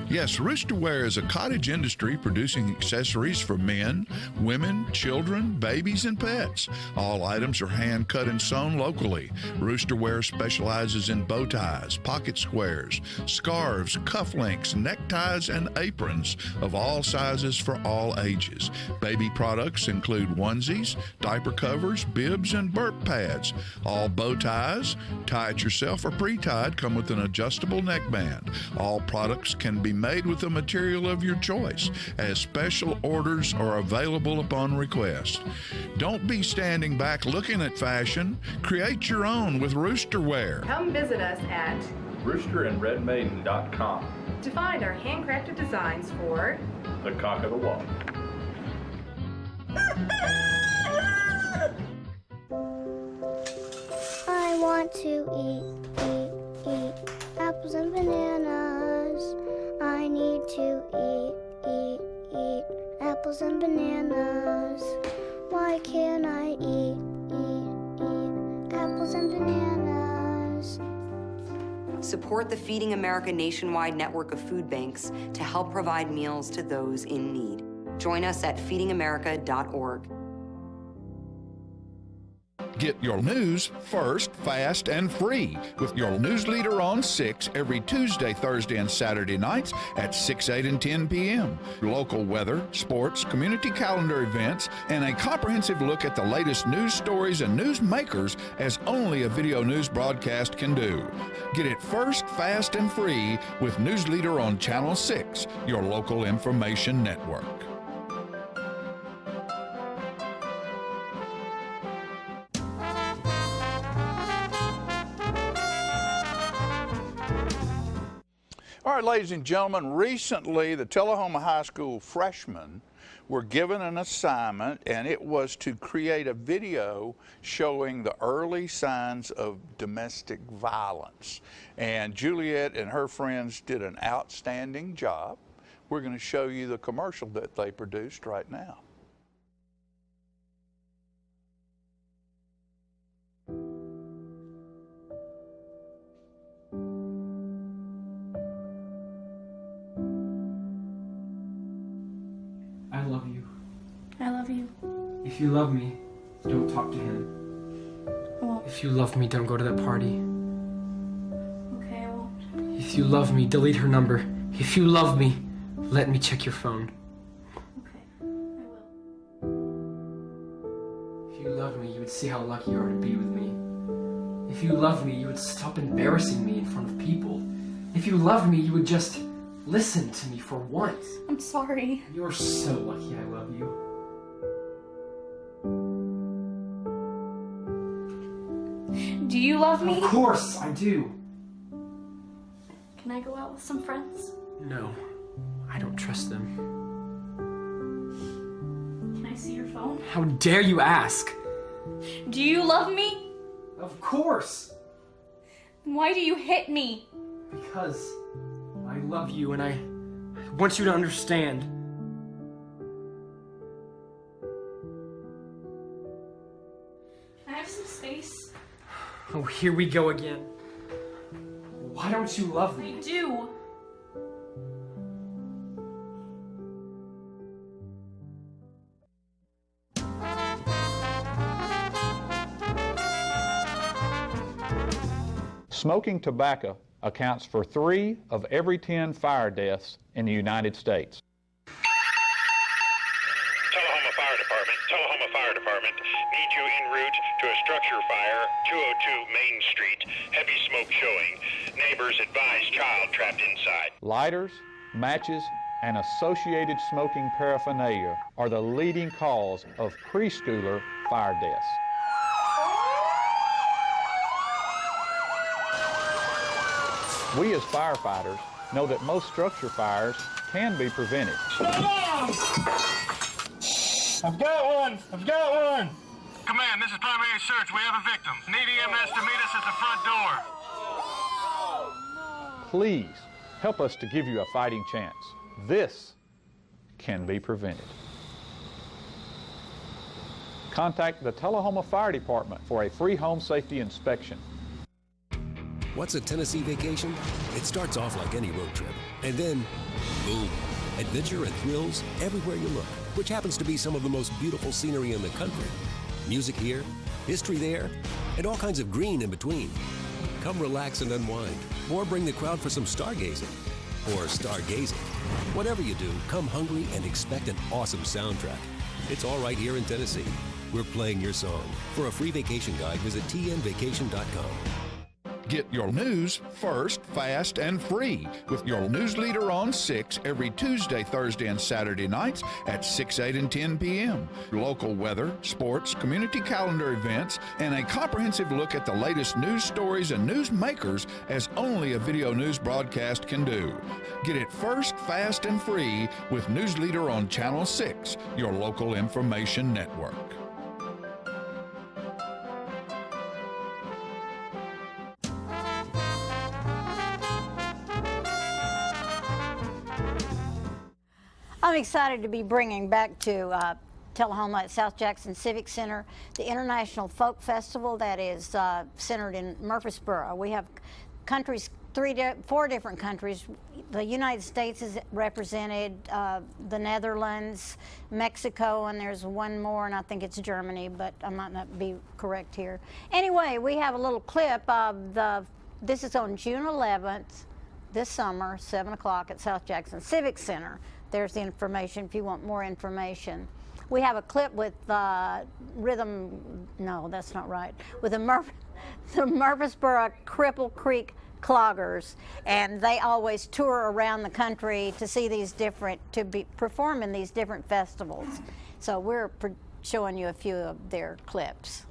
Yes, Roosterwear is a cottage industry producing accessories for men, women, children, babies, and pets. All items are hand cut and sewn locally. Roosterwear specializes in bow ties, pocket squares, scarves, cufflinks, neckties, and aprons of all sizes for all ages. Baby products include onesies, diaper covers, bibs, and burp pads. All bow ties, tie it yourself or pre-tied, come with an adjustable neckband. All products can be made with the material of your choice, as special orders are available upon request. Don't be standing back looking at fashion. Create your own with Roosterwear. Come visit us at roosterandredmaiden.com to find our handcrafted designs for the cock of the walk. I want to eat apples and bananas. I need to eat apples and bananas. Why can't I eat apples and bananas? Support the Feeding America nationwide network of food banks to help provide meals to those in need. Join us at feedingamerica.org. Get your news first, fast, and free with your news leader on 6 every Tuesday, Thursday, and Saturday nights at 6, 8, and 10 p.m. Local weather, sports, community calendar events, and a comprehensive look at the latest news stories and news makers as only a video news broadcast can do. Get it first, fast, and free with News Leader on Channel 6, your local information network. All right, ladies and gentlemen, recently the Tullahoma High School freshmen were given an assignment, and it was to create a video showing the early signs of domestic violence. And Juliet and her friends did an outstanding job. We're going to show you the commercial that they produced right now. I love you. I love you. If you love me, don't talk to him. I won't. If you love me, don't go to that party. Okay, I won't. If you love me, delete her number. If you love me, let me check your phone. Okay, I will. If you love me, you would see how lucky you are to be with me. If you love me, you would stop embarrassing me in front of people. If you love me, you would just listen to me for once. I'm sorry. You're so lucky I love you. Do you love me? Of course I do. Can I go out with some friends? No, I don't trust them. Can I see your phone? How dare you ask? Do you love me? Of course! Why do you hit me? Because I love you and I want you to understand. Can I have some space? Oh, here we go again. Why don't you love me? I do. Smoking tobacco accounts for 3 of every 10 fire deaths in the United States. Tullahoma Fire Department need you en route to a structure fire, 202 Main Street. Heavy smoke showing. Neighbors advise child trapped inside. Lighters, matches, and associated smoking paraphernalia are the leading cause of preschooler fire deaths. We as firefighters know that most structure fires can be prevented. Slow down! I've got one! Command, this is primary search. We have a victim. Need EMS to meet us at the front door. Please help us to give you a fighting chance. This can be prevented. Contact the Tullahoma Fire Department for a free home safety inspection. What's a Tennessee vacation? It starts off like any road trip, and then, boom, adventure and thrills everywhere you look, which happens to be some of the most beautiful scenery in the country. Music here, history there, and all kinds of green in between. Come relax and unwind, or bring the crowd for some stargazing, or stargazing. Whatever you do, come hungry and expect an awesome soundtrack. It's all right here in Tennessee. We're playing your song. For a free vacation guide, visit tnvacation.com. Get your news first, fast, and free with your news leader on 6 every Tuesday, Thursday, and Saturday nights at 6, 8, and 10 p.m. Local weather, sports, community calendar events, and a comprehensive look at the latest news stories and news makers as only a video news broadcast can do. Get it first, fast, and free with News Leader on Channel 6, your local information network. I'm excited to be bringing back to Tullahoma at South Jackson Civic Center the International Folk Festival that is centered in Murfreesboro. We have countries, 4 different countries. The United States is represented, the Netherlands, Mexico, and there's one more, and I think it's Germany, but I might not be correct here. Anyway, we have a little clip of this is on June 11th, this summer, 7 o'clock at South Jackson Civic Center. There's the information if you want more information. We have a clip with no, that's not right, with the Murfreesboro Cripple Creek Cloggers, and they always tour around the country to see these perform in these different festivals. So we're showing you a few of their clips.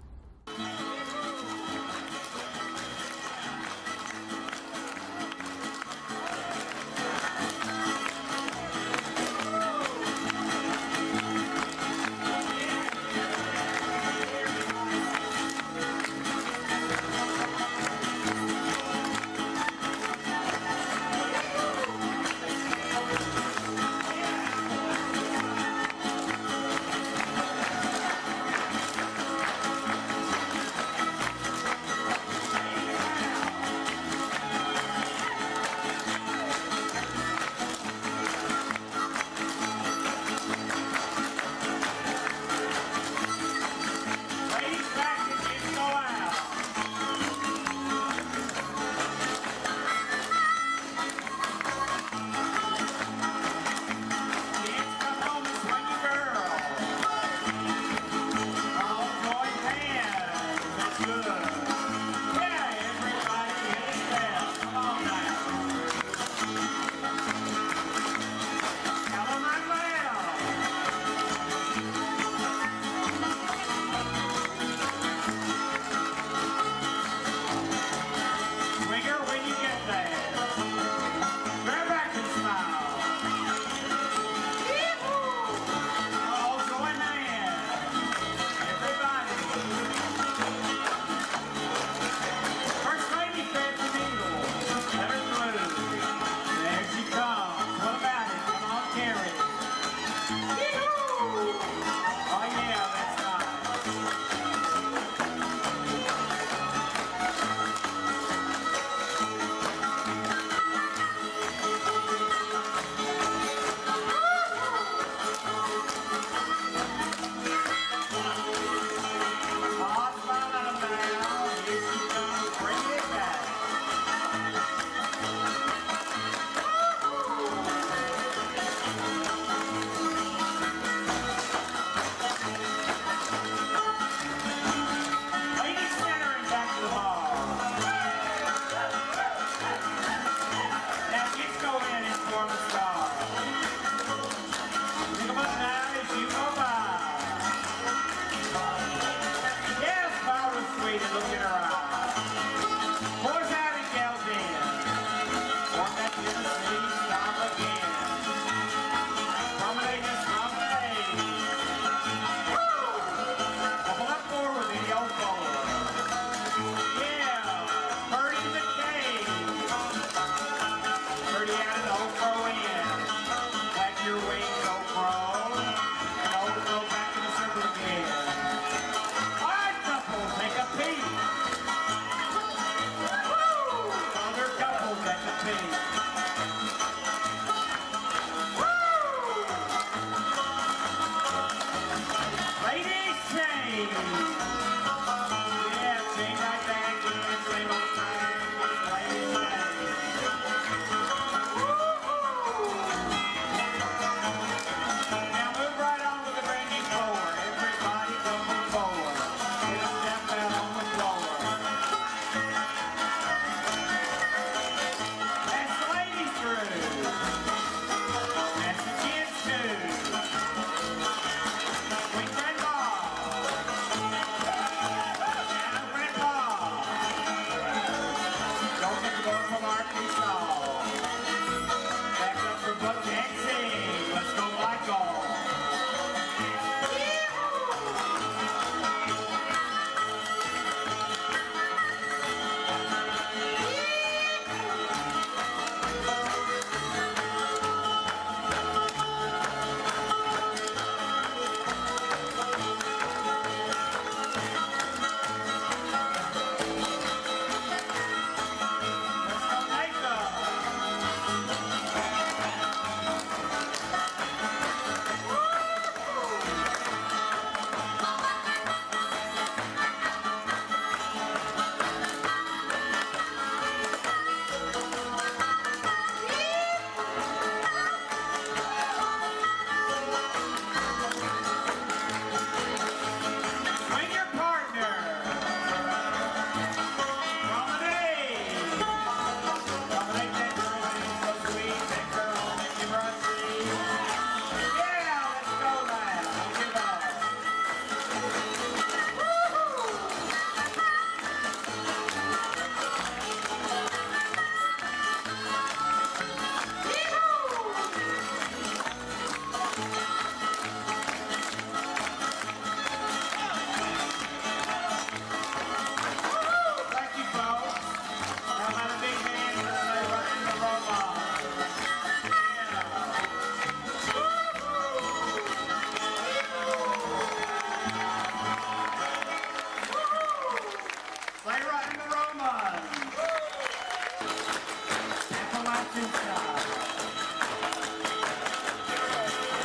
Boston style.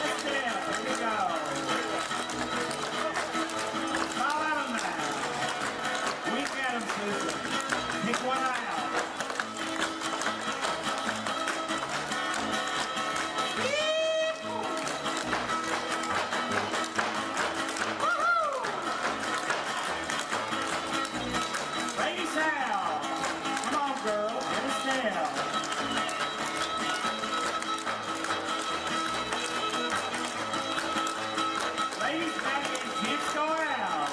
Let's dance. Here we go. Smile at 'em now. Wink at 'em, Susan. Pick one eye out. Ladies out. Come on, girl. Get us down. Ladies back in. Kids go out.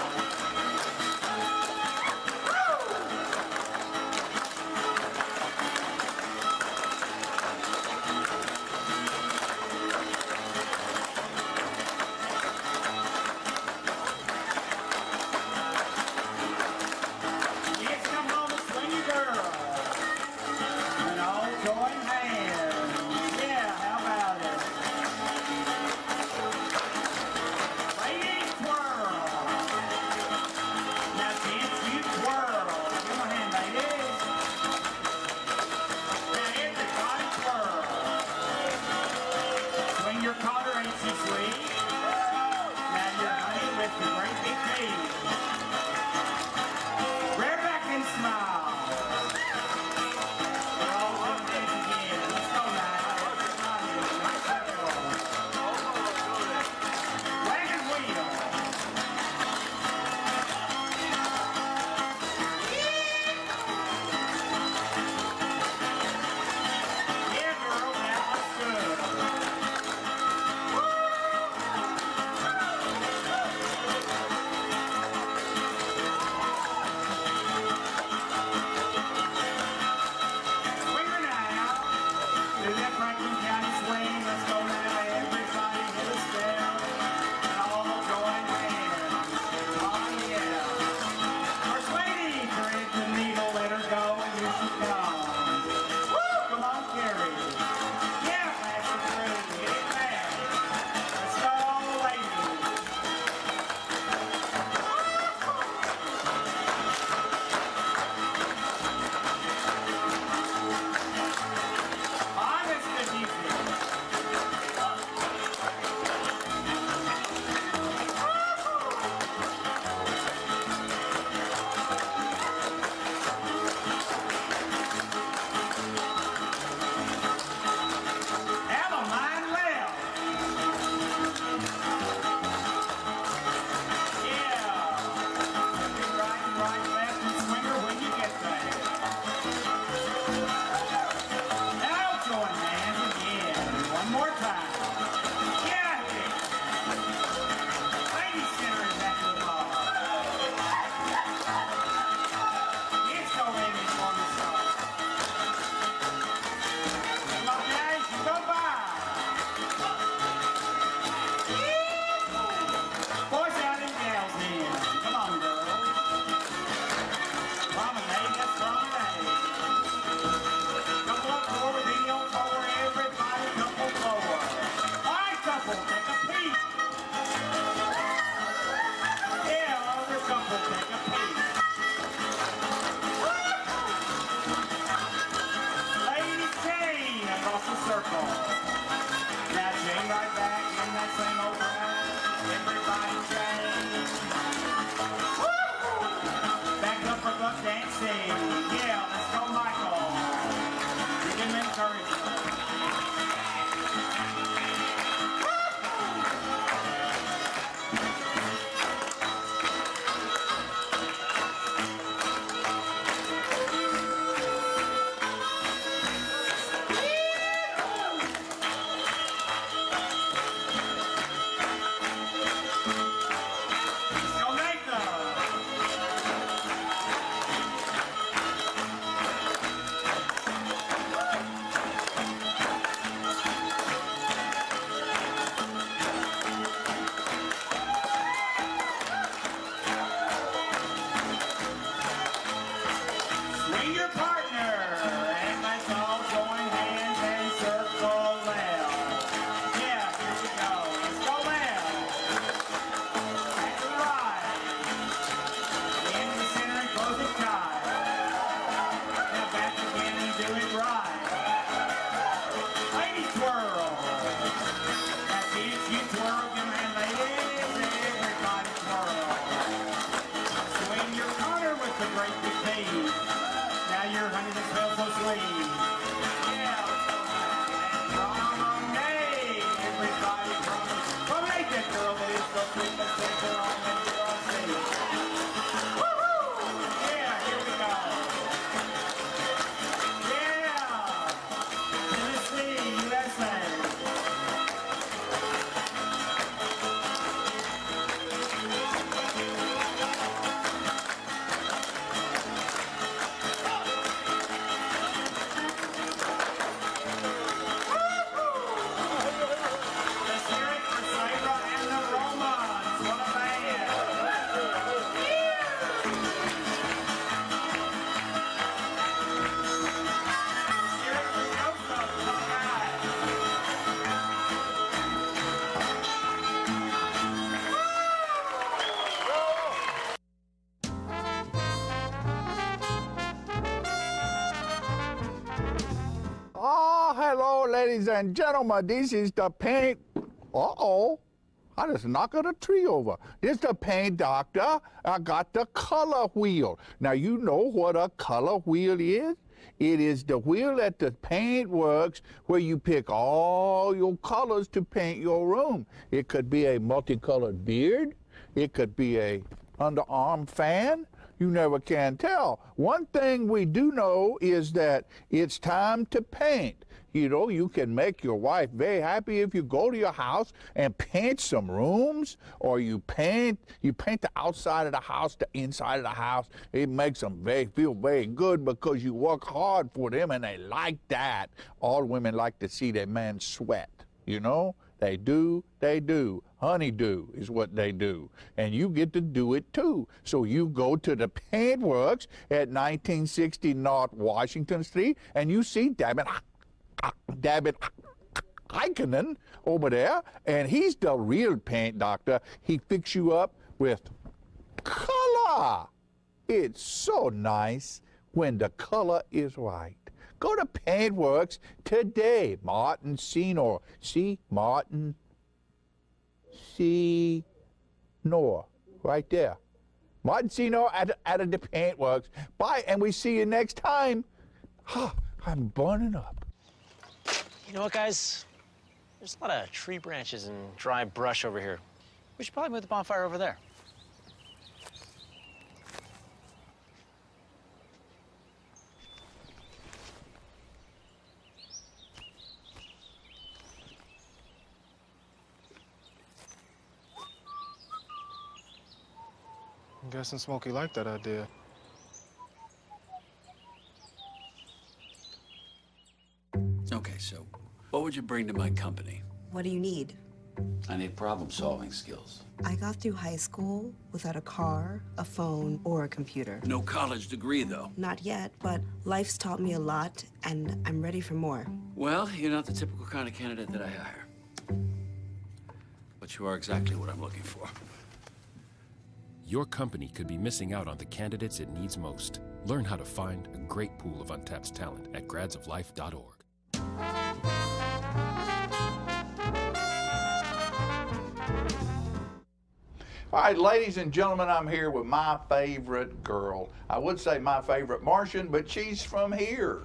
Kids come home and swing your girl. And all join hands. Yeah, how about it? Ladies twirl. Now dance, you twirl. Give 'em a hand, ladies. Now everybody twirl. Swing your collar, ain't she sweet? Now you're honey with your great big teeth. Rear back and smile. We're all gonna dance again. Let's go now. Everybody, right circle. Wagon wheel. Yeah, girl, that looks good. Swinger now. Do that Franklin County swing. Let's go now. Everybody hit a step. And all join hands. Oh, yeah. First lady, thread the needle, let her go, and here she comes. Woo! Come on, Carrie. Yeah, pass it through. Get it back. Let's go, ladies. Honest to music. Have a mind left. Yeah. Right, left, and swinger when you get there. Now join hands again. One more time. Yeah, lady center is back to the ball. Let's go, ladies, on the start. Come on, guys, you go by. Boys out and gals in. Come on, girls. Promenade, let's promenade. Couple up forward, video forward, everybody couple forward. All right, couple, take a peek. Yeah, other couple, take a peek. Lady chain across the circle. Now chain right back in that same old round. Everybody chain. Back up for buck dancing. Yeah, let's go, Michael. Give him encouragement. Let's go, Nathan. sweet. Yeah, let's go back. Promenade, everybody promenade that girl that is so sweet, let's take her home and do our thing. Woo-hoo! Yeah, here we go. Yeah! Tennessee, USA. Let's hear it for Sabra and the Romans. What a band. Let's hear it for Joseph. All right. Oh, hello, ladies and gentlemen. This is the paint. Uh-oh. I just knocked a tree over. This is the paint doctor. I got the color wheel. Now, you know what a color wheel is? It is the wheel at the paint works where you pick all your colors to paint your room. It could be a multicolored beard. It could be a underarm fan. You never can tell. One thing we do know is that it's time to paint. You know, you can make your wife very happy if you go to your house and paint some rooms, or you paint the outside of the house, the inside of the house. It makes them feel very good because you work hard for them and they like that. All women like to see their man sweat, you know? They do. Honeydew is what they do. And you get to do it too. So you go to the paint works at 1960 North Washington Street and you see David Heikkinen over there, and he's the real paint doctor. He fix you up with color. It's so nice when the color is right. Go to Paintworks today. Martin Senor. See? Martin Senor. Right there. Martin Senor at the Paintworks. Bye, and we see you next time. I'm burning up. You know what, guys? There's a lot of tree branches and dry brush over here. We should probably move the bonfire over there. I'm guessing Smokey liked that idea. Okay, so what would you bring to my company? What do you need? I need problem-solving skills. I got through high school without a car, a phone, or a computer. No college degree, though. Not yet, but life's taught me a lot, and I'm ready for more. Well, you're not the typical kind of candidate that I hire. But you are exactly what I'm looking for. Your company could be missing out on the candidates it needs most. Learn how to find a great pool of untapped talent at gradsoflife.org. All right, ladies and gentlemen, I'm here with my favorite girl. I would say my favorite Martian, but she's from here.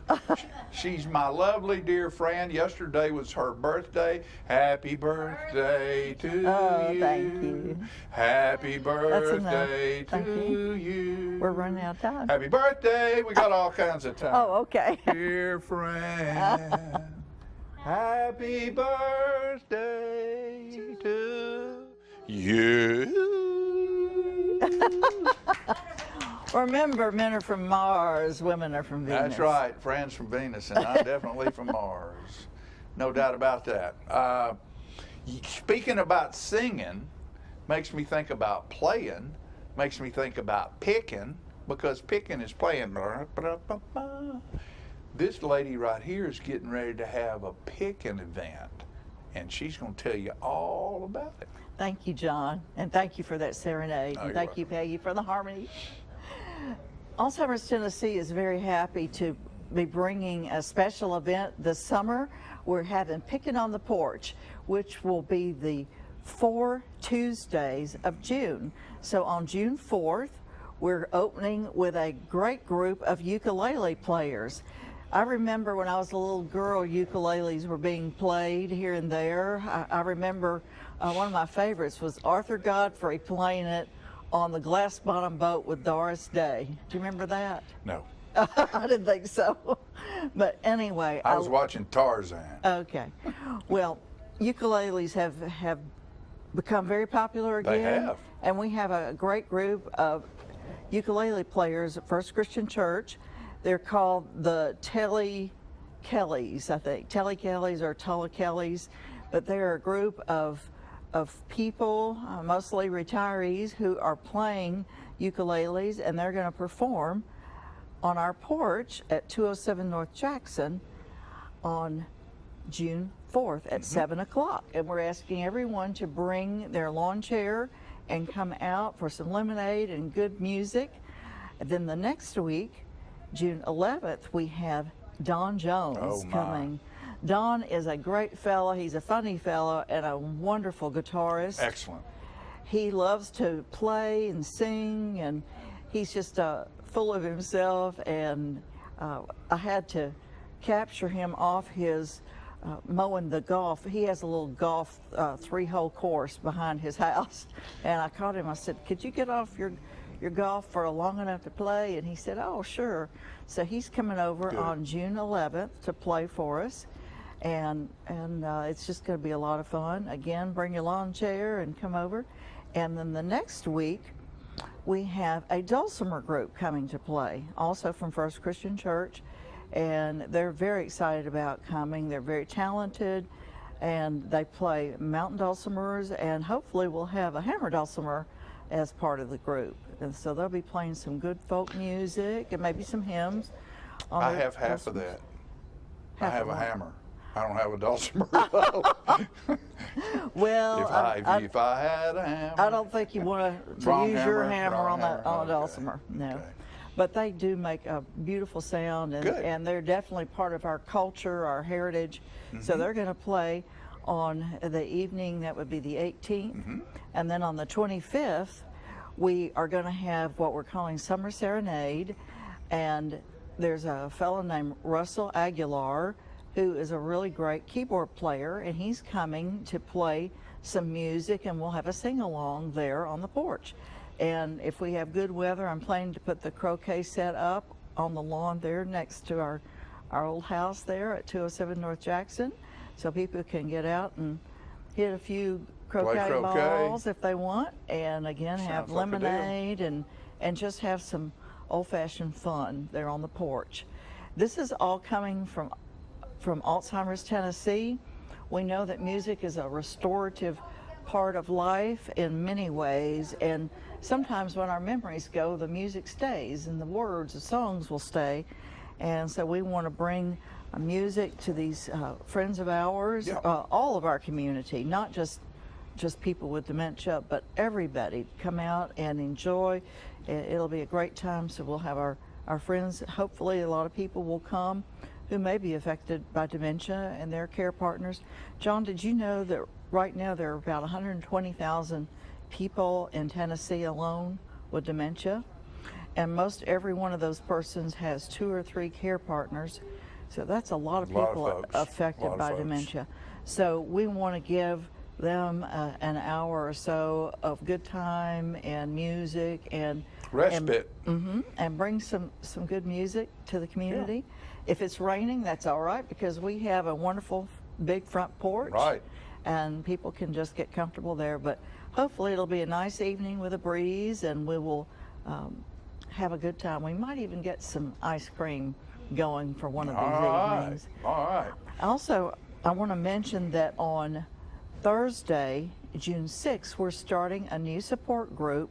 She's my lovely dear friend. Yesterday was her birthday. Happy birthday to you. Oh, thank you. Happy birthday Thank to you. We're running out of time. Happy birthday. We got all kinds of time. Oh, okay. Dear friend, happy birthday to you. Remember, men are from Mars, women are from Venus. That's right, friends from Venus, and I'm definitely from Mars. No doubt about that. Speaking about singing, makes me think about playing, makes me think about picking, because picking is playing. This lady right here is getting ready to have a picking event, and she's going to tell you all about it. Thank you, John, and thank you for that serenade. Oh, And thank you, Peggy, for the harmony. Alzheimer's Tennessee is very happy to be bringing a special event this summer. We're having Picking on the Porch, which will be the 4 Tuesdays of June. So on June 4th, we're opening with a great group of ukulele players. I remember when I was a little girl, ukuleles were being played here and there. I remember one of my favorites was Arthur Godfrey playing it on the Glass Bottom Boat with Doris Day. Do you remember that? No. I didn't think so. But anyway. I was watching Tarzan. Okay. Well, ukuleles have become very popular again. They have. And we have a great group of ukulele players at First Christian Church. They're called the Telly Kellys, I think. Telly Kellys or Tully Kellys. But they're a group of people, mostly retirees, who are playing ukuleles, and they're going to perform on our porch at 207 North Jackson on June 4th at 7 o'clock. And we're asking everyone to bring their lawn chair and come out for some lemonade and good music. And then the next week, June 11th, we have Don Jones coming. Don is a great fellow. He's a funny fellow and a wonderful guitarist. Excellent. He loves to play and sing, and he's just full of himself. And I had to capture him off his mowing the golf. He has a little golf 3-hole course behind his house, and I caught him. I said, "Could you get off your golf for long enough to play?" And he said, "Oh, sure." So he's coming over on June 11th to play for us. And it's just going to be a lot of fun. Again, bring your lawn chair and come over. And then the next week, we have a dulcimer group coming to play, also from First Christian Church. And they're very excited about coming. They're very talented, and they play mountain dulcimers, and hopefully we'll have a hammer dulcimer as part of the group. And so they'll be playing some good folk music and maybe some hymns. I have half of that. I have a hammer. I don't have a dulcimer. Well, if I had a hammer. I don't think you want to use your hammer on a dulcimer. No. Okay. But they do make a beautiful sound, and they're definitely part of our culture, our heritage. So they're going to play on the evening, that would be the 18th. And then on the 25th, we are going to have what we're calling Summer Serenade. And there's a fellow named Russell Aguilar, who is a really great keyboard player, and he's coming to play some music, and we'll have a sing-along there on the porch. And if we have good weather, I'm planning to put the croquet set up on the lawn there next to our old house there at 207 North Jackson, so people can get out and hit a few croquet balls if they want, and again have lemonade and just have some old-fashioned fun there on the porch. This is all coming from Alzheimer's Tennessee. We know that music is a restorative part of life in many ways, and sometimes when our memories go, the music stays and the words, the songs will stay. And so we want to bring music to these friends of ours, all of our community, not just people with dementia, but everybody come out and enjoy. It'll be a great time, so we'll have our friends. Hopefully a lot of people will come who may be affected by dementia and their care partners. John, did you know that right now there are about 120,000 people in Tennessee alone with dementia? And most every one of those persons has 2 or 3 care partners. So that's a lot of people affected by dementia. So we want to give them an hour or so of good time and music and respite, and bring some good music to the community. If it's raining, that's all right, because we have a wonderful big front porch, and people can just get comfortable there. But hopefully it'll be a nice evening with a breeze, and we will have a good time. We might even get some ice cream going for one of these evenings. All right. Also, I want to mention that on Thursday, June 6th, we're starting a new support group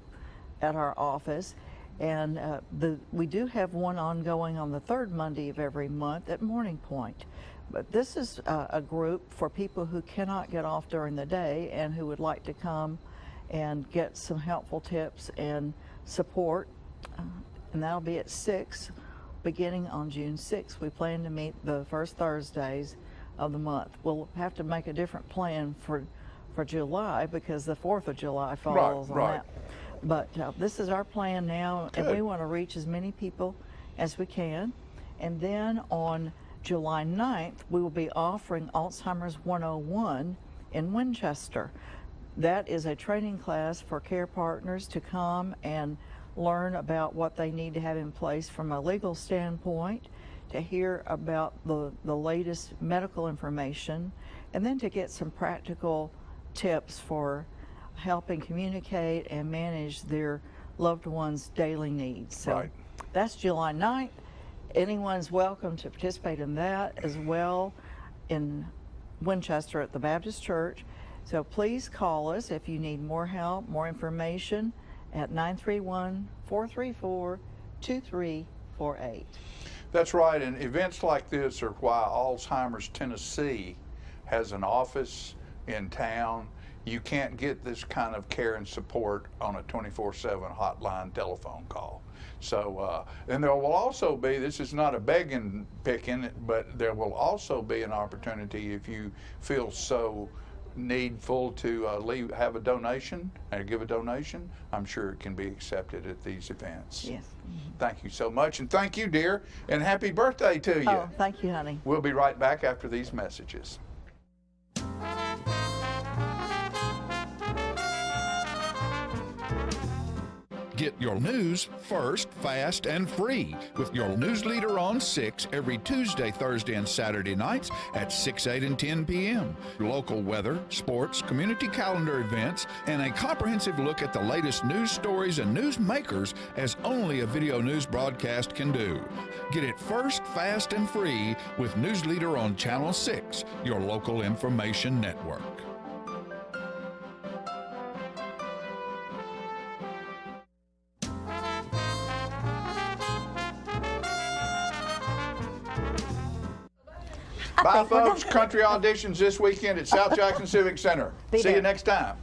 at our office, and we do have one ongoing on the 3rd Monday of every month at Morning Point. But this is a group for people who cannot get off during the day and who would like to come and get some helpful tips and support, and that'll be at 6, beginning on June 6th. We plan to meet the first Thursdays of the month. We'll have to make a different plan for July, because the 4th of July falls on that. But this is our plan now, and we want to reach as many people as we can. And then on July 9th, we will be offering Alzheimer's 101 in Winchester. That is a training class for care partners to come and learn about what they need to have in place from a legal standpoint, to hear about the latest medical information, and then to get some practical tips for helping communicate and manage their loved ones' daily needs. So Right. that's July 9th. Anyone's welcome to participate in that as well in Winchester at the Baptist Church. So please call us if you need more help, more information at 931-434-2348. That's right, and events like this are why Alzheimer's Tennessee has an office in town. You can't get this kind of care and support on a 24/7 hotline telephone call. So, and there will also be, this is not a begging picking, but there will also be an opportunity if you feel so needful to have a donation and give a donation. I'm sure it can be accepted at these events. Yes. Thank you so much, and thank you, dear, and happy birthday to you. Oh, thank you, honey. We'll be right back after these messages. Get your news first, fast, and free with your news leader on 6 every Tuesday, Thursday, and Saturday nights at 6, 8, and 10 p.m. Local weather, sports, community calendar events, and a comprehensive look at the latest news stories and news makers as only a video news broadcast can do. Get it first, fast, and free with News Leader on Channel 6, your local information network. Bye, folks. Country auditions this weekend at South Jackson Civic Center. See you next time.